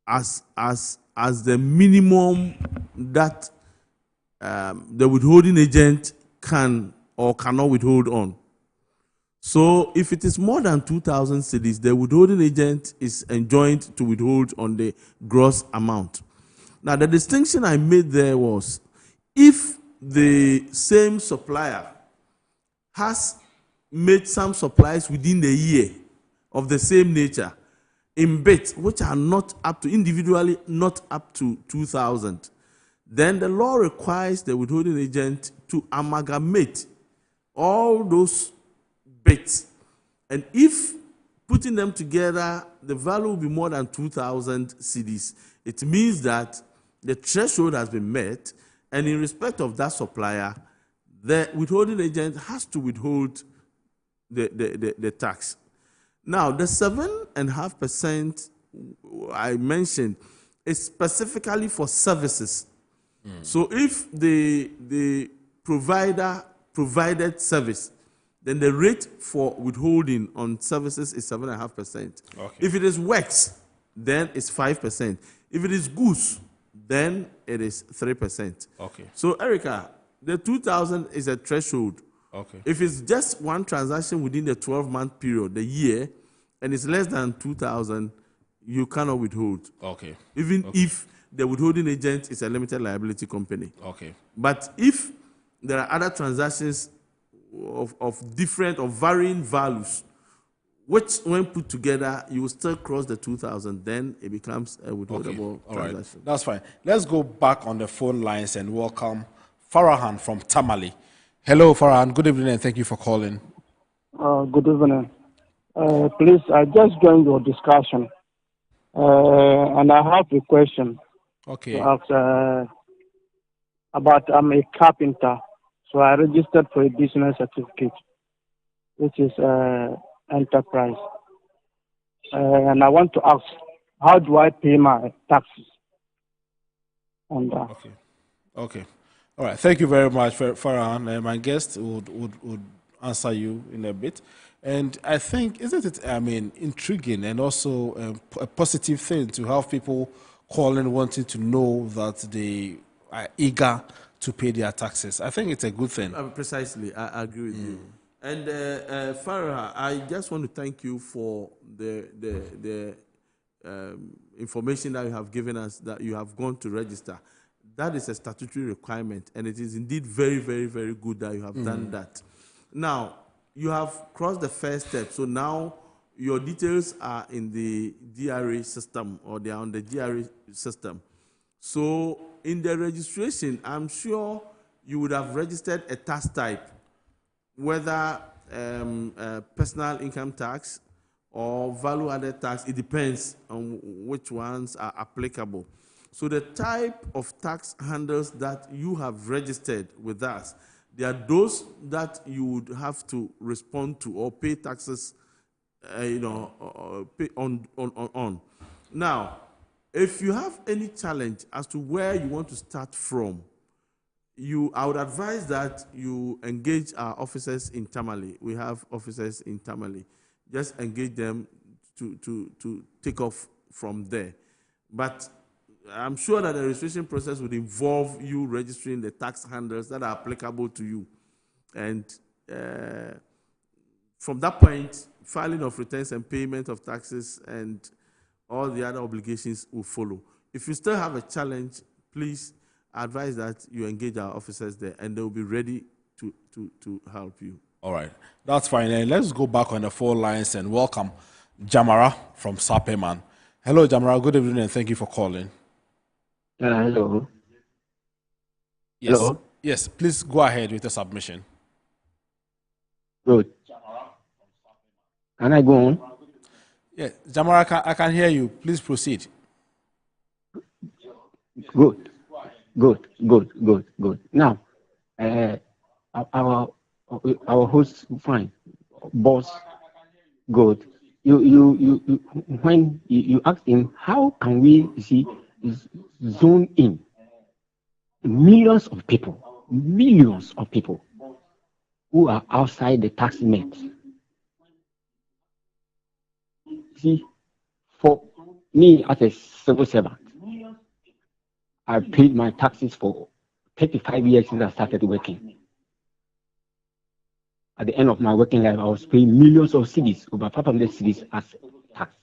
as the minimum that the withholding agent can or cannot withhold on. So if it is more than 2,000 cedis, the withholding agent is enjoined to withhold on the gross amount. Now, the distinction I made there was, if the same supplier has made some supplies within the year of the same nature in bits which are not up to, individually not up to 2,000, then the law requires the withholding agent to amalgamate all those bits. And if putting them together, the value will be more than 2,000 cedis, it means that the threshold has been met, and in respect of that supplier, the withholding agent has to withhold the tax. Now, the 7.5% I mentioned is specifically for services. So if the provider provided service, then the rate for withholding on services is 7.5%. Okay. If it is works, then it's 5%. If it is goods, then it is 3%. Okay. So, Erica, the 2,000 is a threshold. Okay. If it's just one transaction within the 12-month period, the year, and it's less than 2,000, you cannot withhold. Okay. Even okay. if the withholding agent is a limited liability company. Okay. But if there are other transactions of different or varying values, which when put together, you will still cross the 2,000, then it becomes a withholdable transaction. Right. That's fine. Let's go back on the phone lines and welcome Farahan from Tamale. Hello, Farahan. Good evening and thank you for calling. Good evening. Please, I just joined your discussion, and I have a question. Okay. To ask, about I'm a carpenter, so I registered for a business certificate, which is enterprise, and I want to ask, how do I pay my taxes on that? Okay. Okay. All right. Thank you very much, Farhan. My guest would answer you in a bit. And I think, isn't it, intriguing and also a positive thing to have people calling wanting to know that they are eager to pay their taxes? I think it's a good thing. Precisely. I agree with you. And Farah, I just want to thank you for the information that you have given us, that you have gone to register. That is a statutory requirement, and it is indeed very, very, very good that you have done that. Now, you have crossed the first step, so now your details are in the DRA system, or they are on the DRA system. So in the registration, I'm sure you would have registered a tax type, whether personal income tax or value-added tax. It depends on which ones are applicable. So the type of tax handles that you have registered with us, they are those that you would have to respond to or pay taxes, pay on. Now, if you have any challenge as to where you want to start from, I would advise that you engage our officers in Tamale. We have officers in Tamale. Just engage them to take off from there. But I'm sure that the registration process would involve you registering the tax handlers that are applicable to you. And from that point, filing of returns and payment of taxes and all the other obligations will follow. If you still have a challenge, please advise that you engage our officers there, and they will be ready to help you. All right. That's fine. And let's go back on the phone lines and welcome Jamara from Sapeman. Hello, Jamara. Good evening, and thank you for calling. Hello. Yes. Hello. Yes, please go ahead with the submission. Good. Can I go on? Yeah, Jamara, I can hear you. Please proceed. Good. Now, our host, fine, boss, good. You when you asked him, how can we zone in millions of people who are outside the tax net? See, for me as a civil servant, I paid my taxes for 35 years since I started working. At the end of my working life, I was paying millions of cedis, over 500 cedis as tax.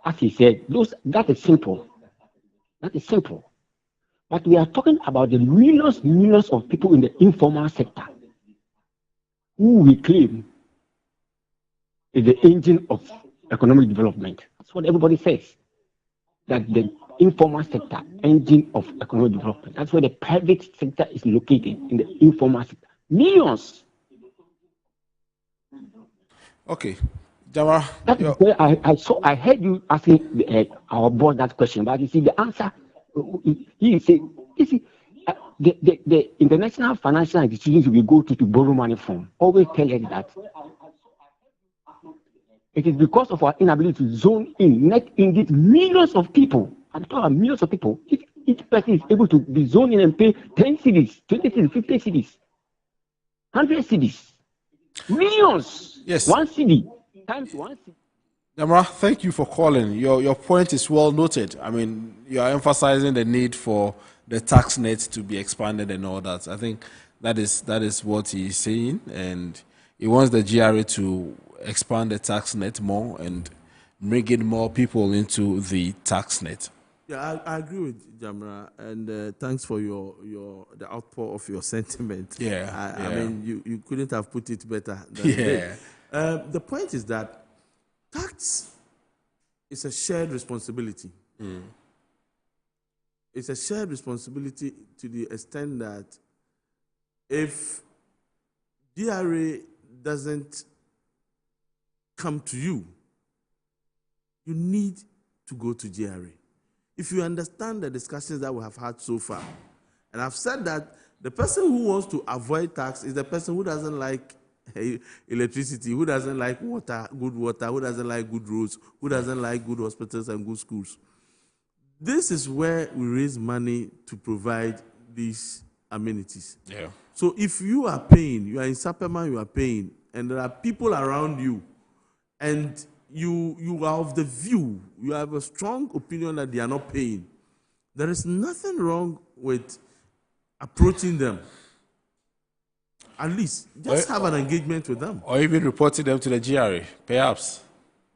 As he said, that is simple. That is simple. But we are talking about the millions of people in the informal sector who we claim is the engine of economic development. That's what everybody says. That the informal sector, engine of economic development. That's where the private sector is located, in the informal sector. Millions. Okay. Jamara. That is where I heard you asking our boss that question, but you see the answer, he said, you see, the international financial institutions we go to borrow money from always tell us that it is because of our inability to zone in, net in these millions of people. I'm talking about millions of people. If each person is able to be zoned in and pay 10 cities, 20 cities, 50 cities, 100 cities, millions. Yes. One city times one city. Demra, thank you for calling. Your point is well noted. I mean, you are emphasizing the need for the tax net to be expanded and all that. I think that is what he's saying, and he wants the GRA to expand the tax net more and bring in more people into the tax net. Yeah, I agree with Jamra, and thanks for the outpour of your sentiment. Yeah, I mean, you couldn't have put it better than Yeah. you did. The point is that tax is a shared responsibility. It's a shared responsibility to the extent that if DRA doesn't come to you, you need to go to GRA. If you understand the discussions that we have had so far, and I've said that the person who wants to avoid tax is the person who doesn't like electricity, who doesn't like water, who doesn't like good roads, who doesn't like good hospitals and good schools. This is where we raise money to provide these amenities. Yeah. So if you are paying, you are in Sapema, you are paying, and there are people around you, and you are of the view, you have a strong opinion that they are not paying, there is nothing wrong with approaching them. At least just have an engagement with them. Or even reporting them to the GRA, perhaps.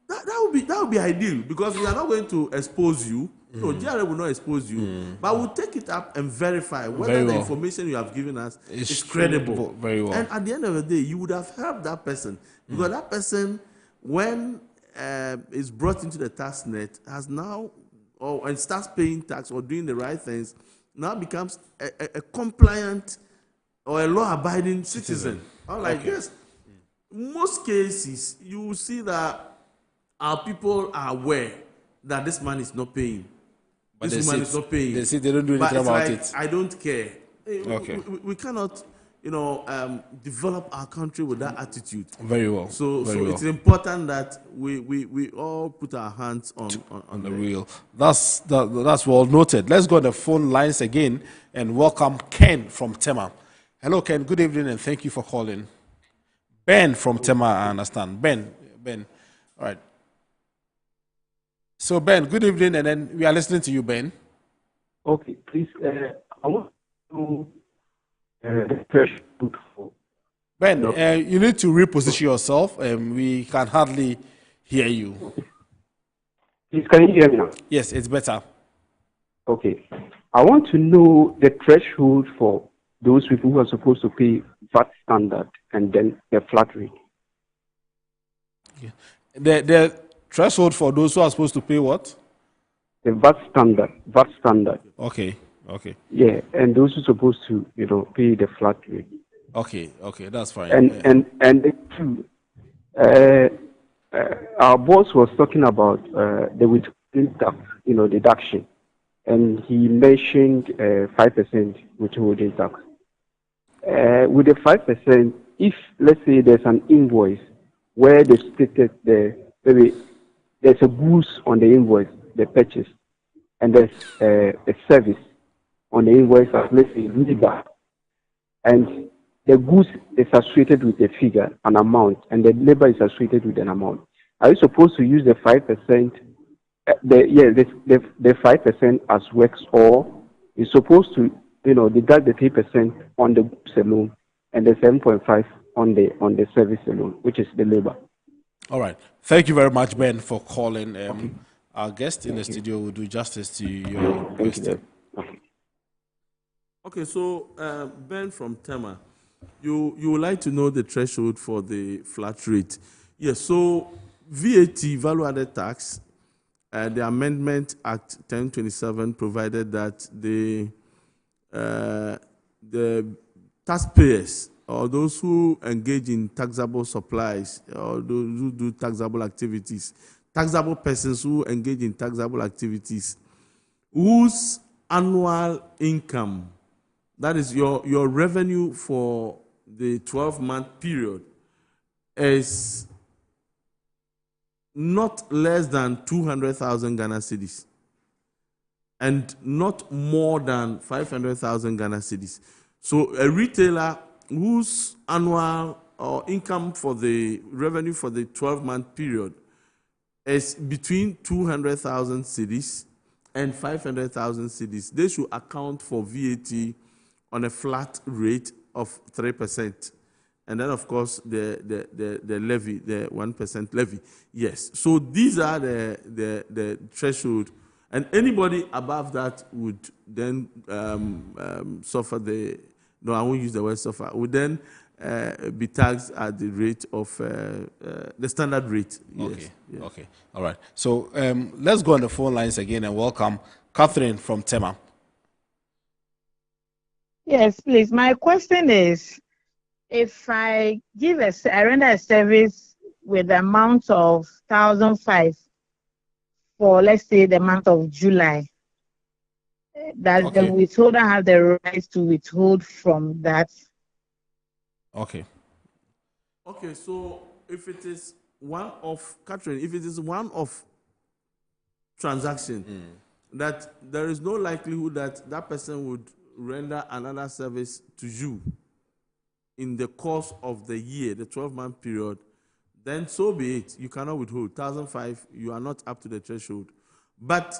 That would be ideal, because we are not going to expose you. No, GRA will not expose you, but we'll take it up and verify whether the information you have given us is credible. Very well. And at the end of the day, you would have helped that person, because that person, when is brought into the tax net, has now, and starts paying tax or doing the right things, now becomes a compliant or a law-abiding citizen. Unlike this, most cases, you will see that our people are aware that this man is not paying. But This woman is not paying. They say they don't do anything But it's about like, it. I don't care. Okay. We cannot, develop our country with that attitude. Very well. So Very well. it's important that we all put our hands on the wheel. That's well noted. Let's go on the phone lines again and welcome Ken from Tema. Hello, Ken. Good evening, and thank you for calling. Ben from Tema, I understand. Ben. All right. So, Ben, good evening, and then we are listening to you, Ben. Okay, please, I want to the threshold for... Ben, you need to reposition yourself. We can hardly hear you. Please, can you hear me now? Yes, it's better. Okay. I want to know the threshold for those people who are supposed to pay VAT standard and then the flat rate. Yeah. The threshold for those who are supposed to pay what? The VAT standard. Okay. Yeah, and those who are supposed to, pay the flat rate. Okay, that's fine. And the two, our boss was talking about the withholding tax, deduction, and he mentioned 5% withholding tax. With the 5%, if let's say there's an invoice where they stated maybe there's a goods on the invoice, the purchase, and there's a service on the invoice, let's say labor, and the goods is associated with a figure, an amount, and the labor is associated with an amount. Are you supposed to use the 5%, the 5% as works, or you're supposed to, deduct the 3% on the goods alone and the 7.5 on the service alone, which is the labor? All right. Thank you very much, Ben, for calling. Our guest in the studio will do justice to your question. Okay, so Ben from Tema, you would like to know the threshold for the flat rate. Yes, so VAT, value added tax, the Amendment Act 1027 provided that the taxpayers or those who engage in taxable supplies or those who do taxable activities, taxable persons who engage in taxable activities, whose annual income, that is your revenue for the 12-month period, is not less than 200,000 Ghana cedis and not more than 500,000 Ghana cedis. So a retailer whose annual or income for the revenue for the 12-month period is between 200,000 cedis and 500,000 cedis. They should account for VAT on a flat rate of 3%. And then, of course, the levy, the 1% levy. Yes. So these are the threshold. And anybody above that would then suffer the, no, I won't use the word suffer, would then be taxed at the rate of the standard rate. Yes. Okay. Yes. Okay. All right. So let's go on the phone lines again and welcome Catherine from Tema. Yes, please. My question is, if I render a service with the amount of 1,500 for, let's say, the month of July, does the withholder have the right to withhold from that? Okay. Okay, so if it is one of, Catherine, if it is one of transaction, that there is no likelihood that that person would render another service to you in the course of the year, the 12-month period, then so be it. You cannot withhold 1,500. You are not up to the threshold. But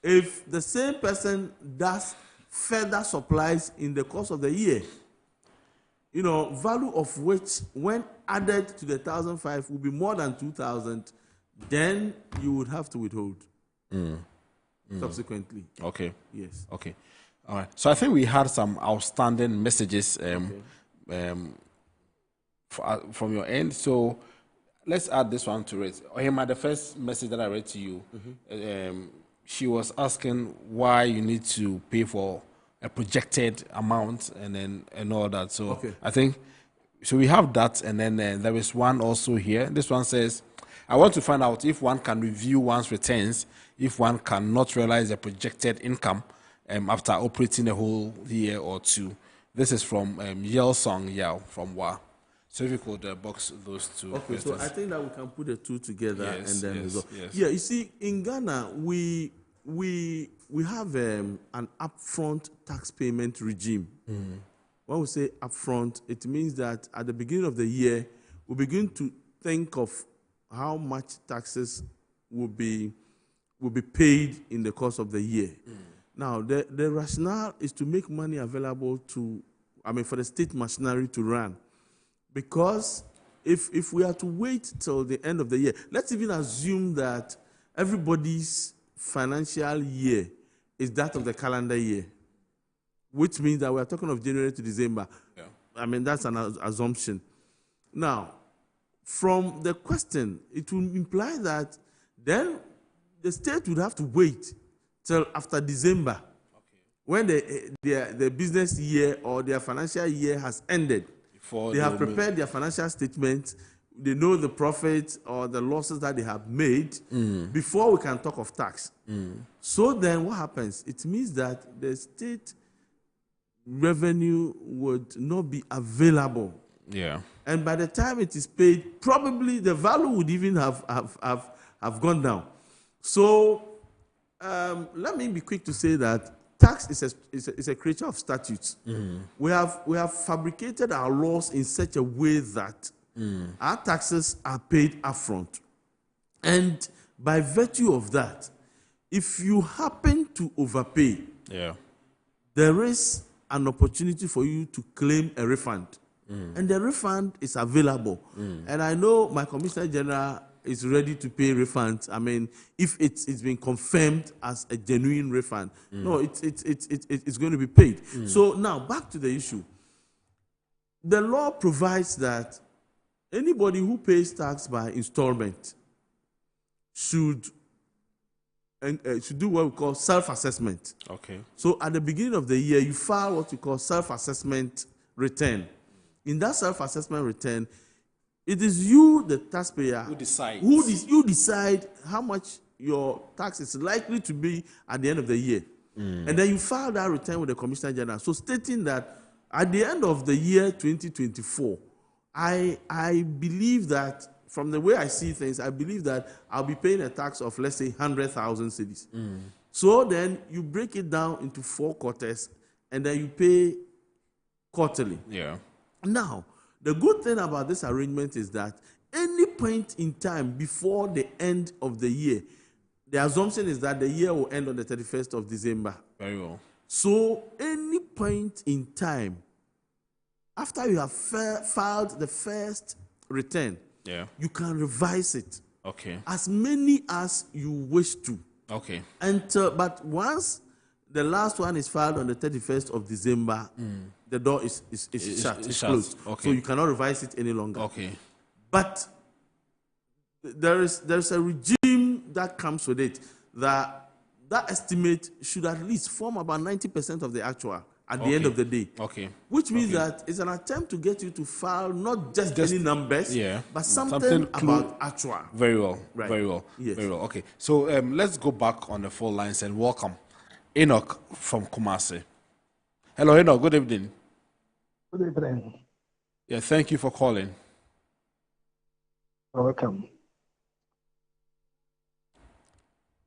if the same person does further supplies in the course of the year, you know, value of which, when added to the 1,500, will be more than 2,000, then you would have to withhold subsequently. Okay. Yes. Okay. All right. So I think we had some outstanding messages from your end. So let's add this one to it. Ohima, the first message that I read to you, she was asking why you need to pay for a projected amount and all that. So I think, so we have that, and then there is one also here. This one says, I want to find out if one can review one's returns if one cannot realize a projected income after operating a whole year or two. This is from Yel Song Yao from WA. So if you could box those two questions. So I think that we can put the two together and then yes, go. yes. Yeah, you see, in Ghana, we have an upfront tax payment regime. When we say upfront, it means that at the beginning of the year, we begin to think of how much taxes will be paid in the course of the year. Now, the rationale is to make money available for the state machinery to run. Because if we are to wait till the end of the year, let's even assume that everybody's financial year is that of the calendar year, which means that we are talking of January to December. Yeah. I mean, that's an assumption. Now, from the question, it will imply that then the state would have to wait till after December, when the business year or their financial year has ended. They have prepared their financial statements, they know the profits or the losses that they have made before we can talk of tax. So then what happens? It means that the state revenue would not be available. Yeah. And by the time it is paid, probably the value would even have gone down. So let me be quick to say that tax is a creature of statutes. We have fabricated our laws in such a way that our taxes are paid upfront. And by virtue of that, if you happen to overpay, there is an opportunity for you to claim a refund. And the refund is available. And I know my Commissioner General is ready to pay refunds. I mean, if it's been confirmed as a genuine refund, no, it's going to be paid. So now back to the issue. The law provides that anybody who pays tax by installment should do what we call self-assessment. Okay. So at the beginning of the year, you file what we call self-assessment return. In that self-assessment return, it is you, the taxpayer, who decides. You decide how much your tax is likely to be at the end of the year. And then you file that return with the Commissioner General. So stating that at the end of the year 2024, I believe that, from the way I see things, I believe that I'll be paying a tax of, let's say, 100,000 cedis. So then you break it down into 4 quarters, and then you pay quarterly. Yeah. Now, the good thing about this arrangement is that any point in time before the end of the year, the assumption is that the year will end on the 31st of December. Very well. So any point in time after you have filed the first return, you can revise it. Okay. As many as you wish to. Okay. And but once the last one is filed on the 31st of December, the door is shut. It's closed. Okay. So you cannot revise it any longer. Okay. But there's a regime that comes with it that estimate should at least form about 90% of the actual at the end of the day. Okay. Which means that it's an attempt to get you to file not just any numbers, but something about actual. Very well. Right. Very well. Yes. Very well. Okay. So let's go back on the phone lines and welcome Enoch from Kumasi. Hello, Enoch. Good evening. Good evening. Yeah, thank you for calling. Welcome.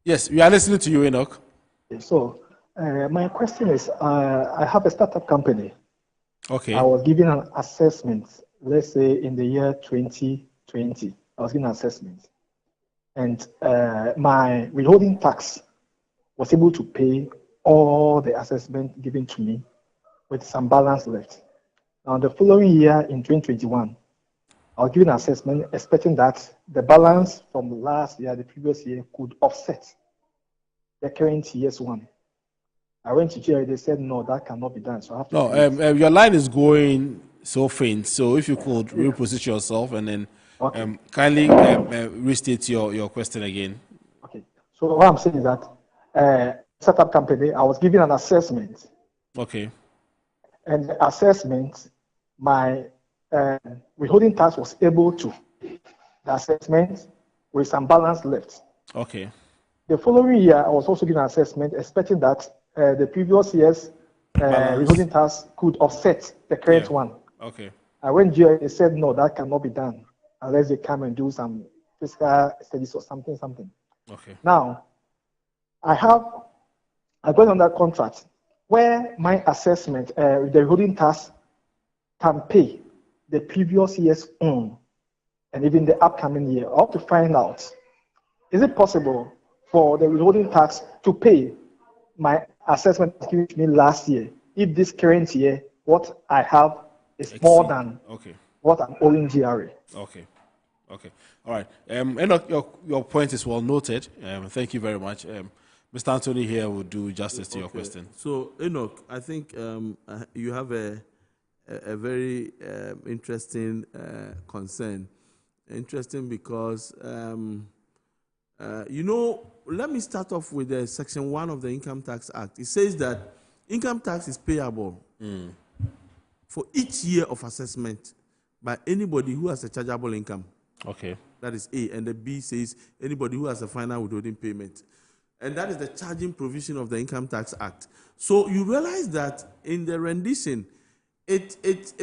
Yes, we are listening to you, Enoch. So, my question is, I have a startup company. Okay. I was given an assessment, let's say in the year 2020, I was given an assessment. And my withholding tax was able to pay all the assessment given to me with some balance left. Now, the following year in 2021, I was given an assessment expecting that the balance from last year, the previous year, could offset the current year's one. I went to GRA, they said, no, that cannot be done. So I have to your line is going so faint. So if you could reposition yourself and then kindly restate your question again. Okay. So what I'm saying is that startup company, I was given an assessment. Okay. And the assessment, my withholding tax was able to the assessment with some balance left. Okay. The following year, I was also given an assessment expecting that the previous year's withholding tax could offset the current one. Okay. I went there, they said, no, that cannot be done unless they come and do some fiscal studies or something. Okay. Now, I got on that contract where my assessment, the withholding tax can pay the previous year's own and even the upcoming year. I have to find out, is it possible for the withholding tax to pay my assessment given to me last year if this current year what I have is more than what I'm owing GRA? Okay. Okay. All right. Enoch, your point is well noted. Thank you very much. Mr. Anthony here will do justice to your question. So, Enoch, I think you have a very interesting concern. Interesting because, let me start off with the Section 1 of the Income Tax Act. It says that income tax is payable for each year of assessment by anybody who has a chargeable income. Okay. That is A. And the B says anybody who has a final withholding payment. And that is the charging provision of the Income Tax Act. So you realize that in the rendition, it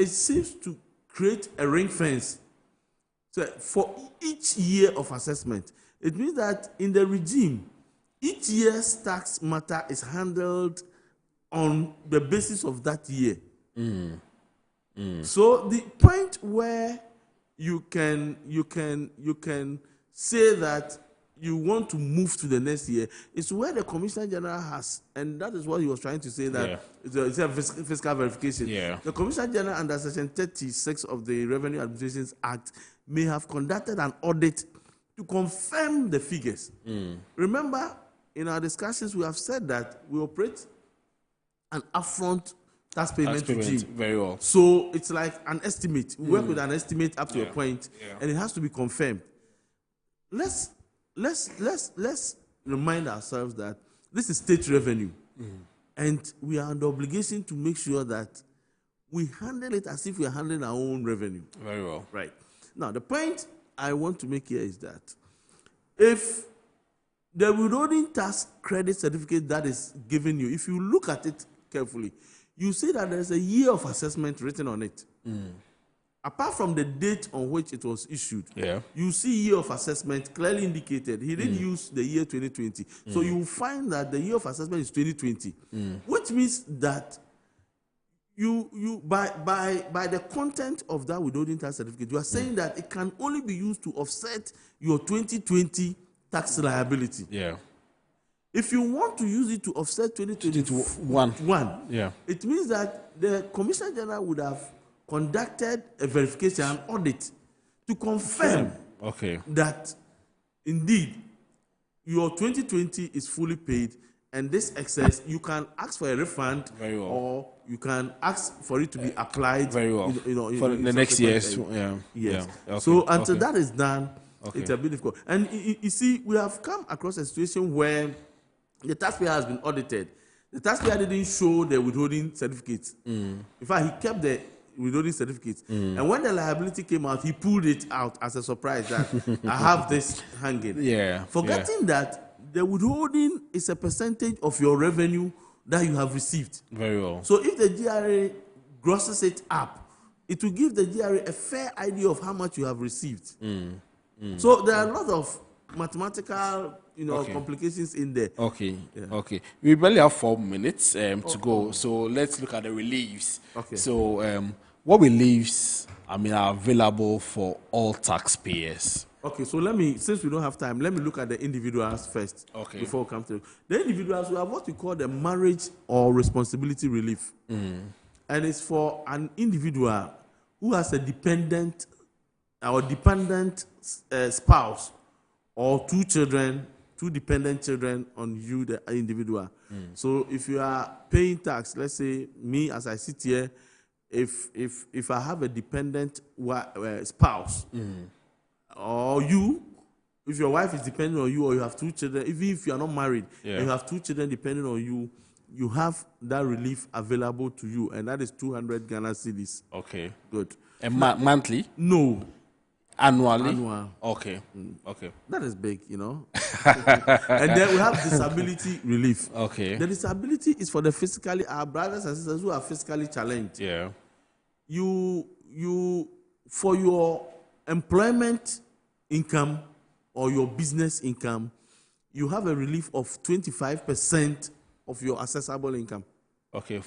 seems to create a ring fence. So for each year of assessment, it means that in the regime, each year's tax matter is handled on the basis of that year. So the point where you can say that you want to move to the next year is where the Commissioner General has, and that is what he was trying to say, that it's a fiscal verification. The Commissioner General under Section 36 of the Revenue Administrations Act may have conducted an audit to confirm the figures. Remember, in our discussions, we have said that we operate an upfront tax payment regime. Very well. So it's like an estimate. We work with an estimate up to a point, and it has to be confirmed. Let's remind ourselves that this is state revenue, and we are under obligation to make sure that we handle it as if we are handling our own revenue. Very well. Right. Now, the point I want to make here is that if the withholding tax credit certificate that is given you, if you look at it carefully, you see that there's a year of assessment written on it. Apart from the date on which it was issued, you see year of assessment clearly indicated. He didn't use the year 2020. So you will find that the year of assessment is 2020, which means that you by the content of that withholding tax certificate, you are saying that it can only be used to offset your 2020 tax liability. Yeah. If you want to use it to offset 2021, yeah, it means that the Commissioner General would have conducted a verification and audit to confirm that indeed your 2020 is fully paid, and this excess, you can ask for a refund, or you can ask for it to be applied for in the next years. Yes. Yeah. Okay. So until that is done, it's a bit difficult. And you see, we have come across a situation where the taxpayer has been audited. The taxpayer didn't show the withholding certificate. In fact, he kept the withholding certificate. And when the liability came out, he pulled it out as a surprise that I have this hanging. Forgetting that the withholding is a percentage of your revenue that you have received. Very well. So if the GRA grosses it up, it will give the GRA a fair idea of how much you have received. So there are a lot of mathematical, complications in there. Okay. We barely have 4 minutes to go, so let's look at the reliefs. So what reliefs, are available for all taxpayers? Okay, so since we don't have time, let me look at the individuals first before we come to the individuals. We have what we call the marriage or responsibility relief. And it's for an individual who has a dependent spouse or two dependent children on you, the individual. So if you are paying tax, let's say me as I sit here, if I have a dependent spouse, or you, if your wife is depending on you, or you have two children, even if you are not married, and you have two children depending on you, you have that relief available to you, and that is 200 Ghana cedis. Okay. Good. And monthly? No. Annually? Annual. Okay. That is big, And then we have disability relief. Okay. The disability is for our brothers and sisters who are physically challenged. Yeah. You for your employment income or your business income, you have a relief of 25% of your accessible income. Okay,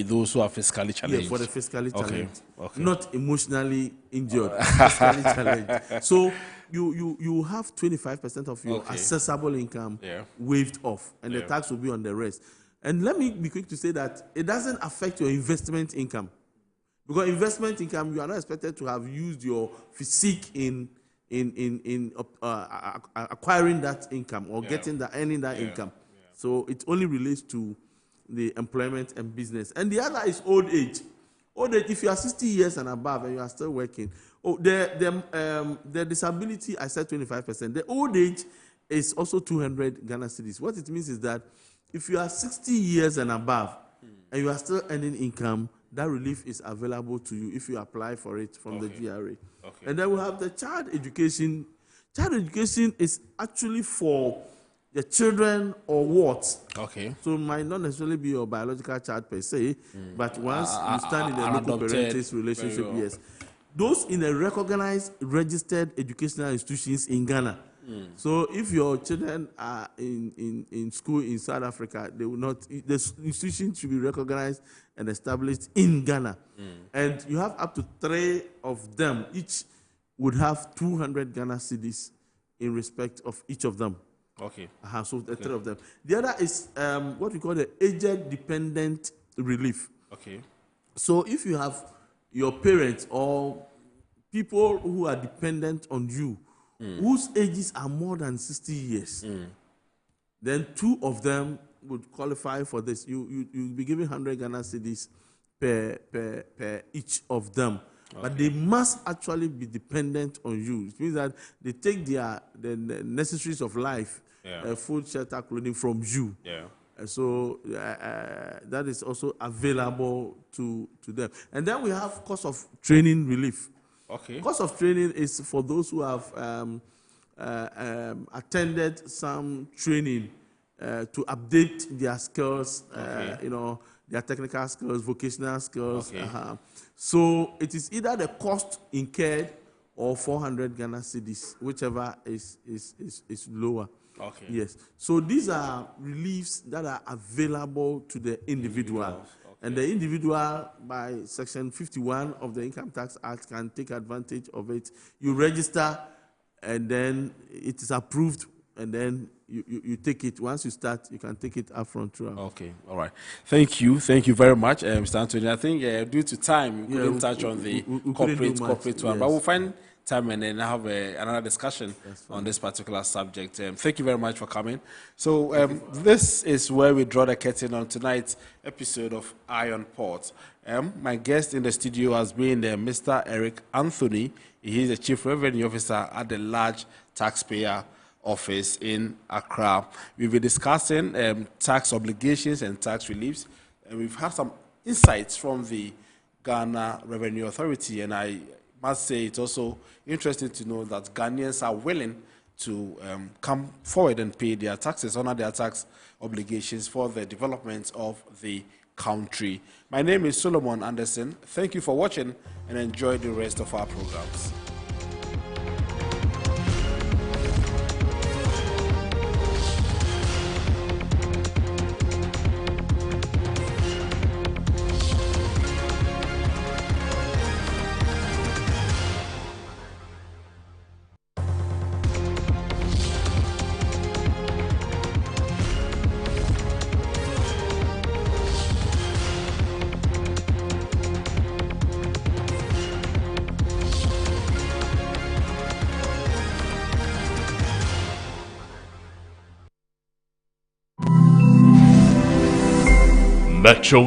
those who are physically challenged. Yeah, for the physically challenged. Okay. Not emotionally injured, physically challenged. So you have 25% of your accessible income waived off, and the tax will be on the rest. And let me be quick to say that it doesn't affect your investment income. Because investment income, you are not expected to have used your physique in acquiring that income or earning that income. So it only relates to the employment and business. And the other is old age. Old age, if you are 60 years and above and you are still working, the disability, I said 25%. The old age is also 200 Ghana cedis. What it means is that if you are 60 years and above and you are still earning income, that relief is available to you if you apply for it from the GRA. And then we have the child education. Child education is actually for the children or wards. Okay. So it might not necessarily be your biological child per se, but once you stand in a local parentage relationship, yes. Those in a recognized, registered educational institutions in Ghana. So if your children are in school in South Africa, they will not. The institution should be recognized and established in Ghana, and you have up to 3 of them. Each would have 200 Ghana cedis in respect of each of them. Okay. So the 3 of them. The other is what we call the aged dependent relief. Okay. So if you have your parents or people who are dependent on you, whose ages are more than 60 years, then 2 of them would qualify for this. You'll be given 100 Ghana cedis per each of them. But they must actually be dependent on you. It means that they take the necessaries of life, food, shelter, clothing from you. So that is also available to them. And then we have cost of training relief. Okay. Cost of training is for those who have attended some training to update their skills, their technical skills, vocational skills. So it is either the cost incurred or 400 Ghana cedis, whichever is lower. Okay. Yes. So these are reliefs that are available to the individual. Okay. And the individual, by Section 51 of the Income Tax Act, can take advantage of it. You register, and then it is approved, and then you take it. Once you start, you can take it up front throughout. Okay, all right. Thank you very much, Mr. Anthony. I think due to time, we couldn't touch on the corporate one, but we'll find time and then have another discussion on this particular subject. Thank you very much for coming. So this is where we draw the curtain on tonight's episode of Iron Port. My guest in the studio has been Mr. Eric Anthony. He is the Chief Revenue Officer at the Large Taxpayer Office in Accra. We've been discussing tax obligations and tax reliefs, and we've had some insights from the Ghana Revenue Authority, and I must say it's also interesting to know that Ghanaians are willing to come forward and pay their taxes, honor their tax obligations for the development of the country. My name is Solomon Anderson. Thank you for watching, and enjoy the rest of our programs. Metro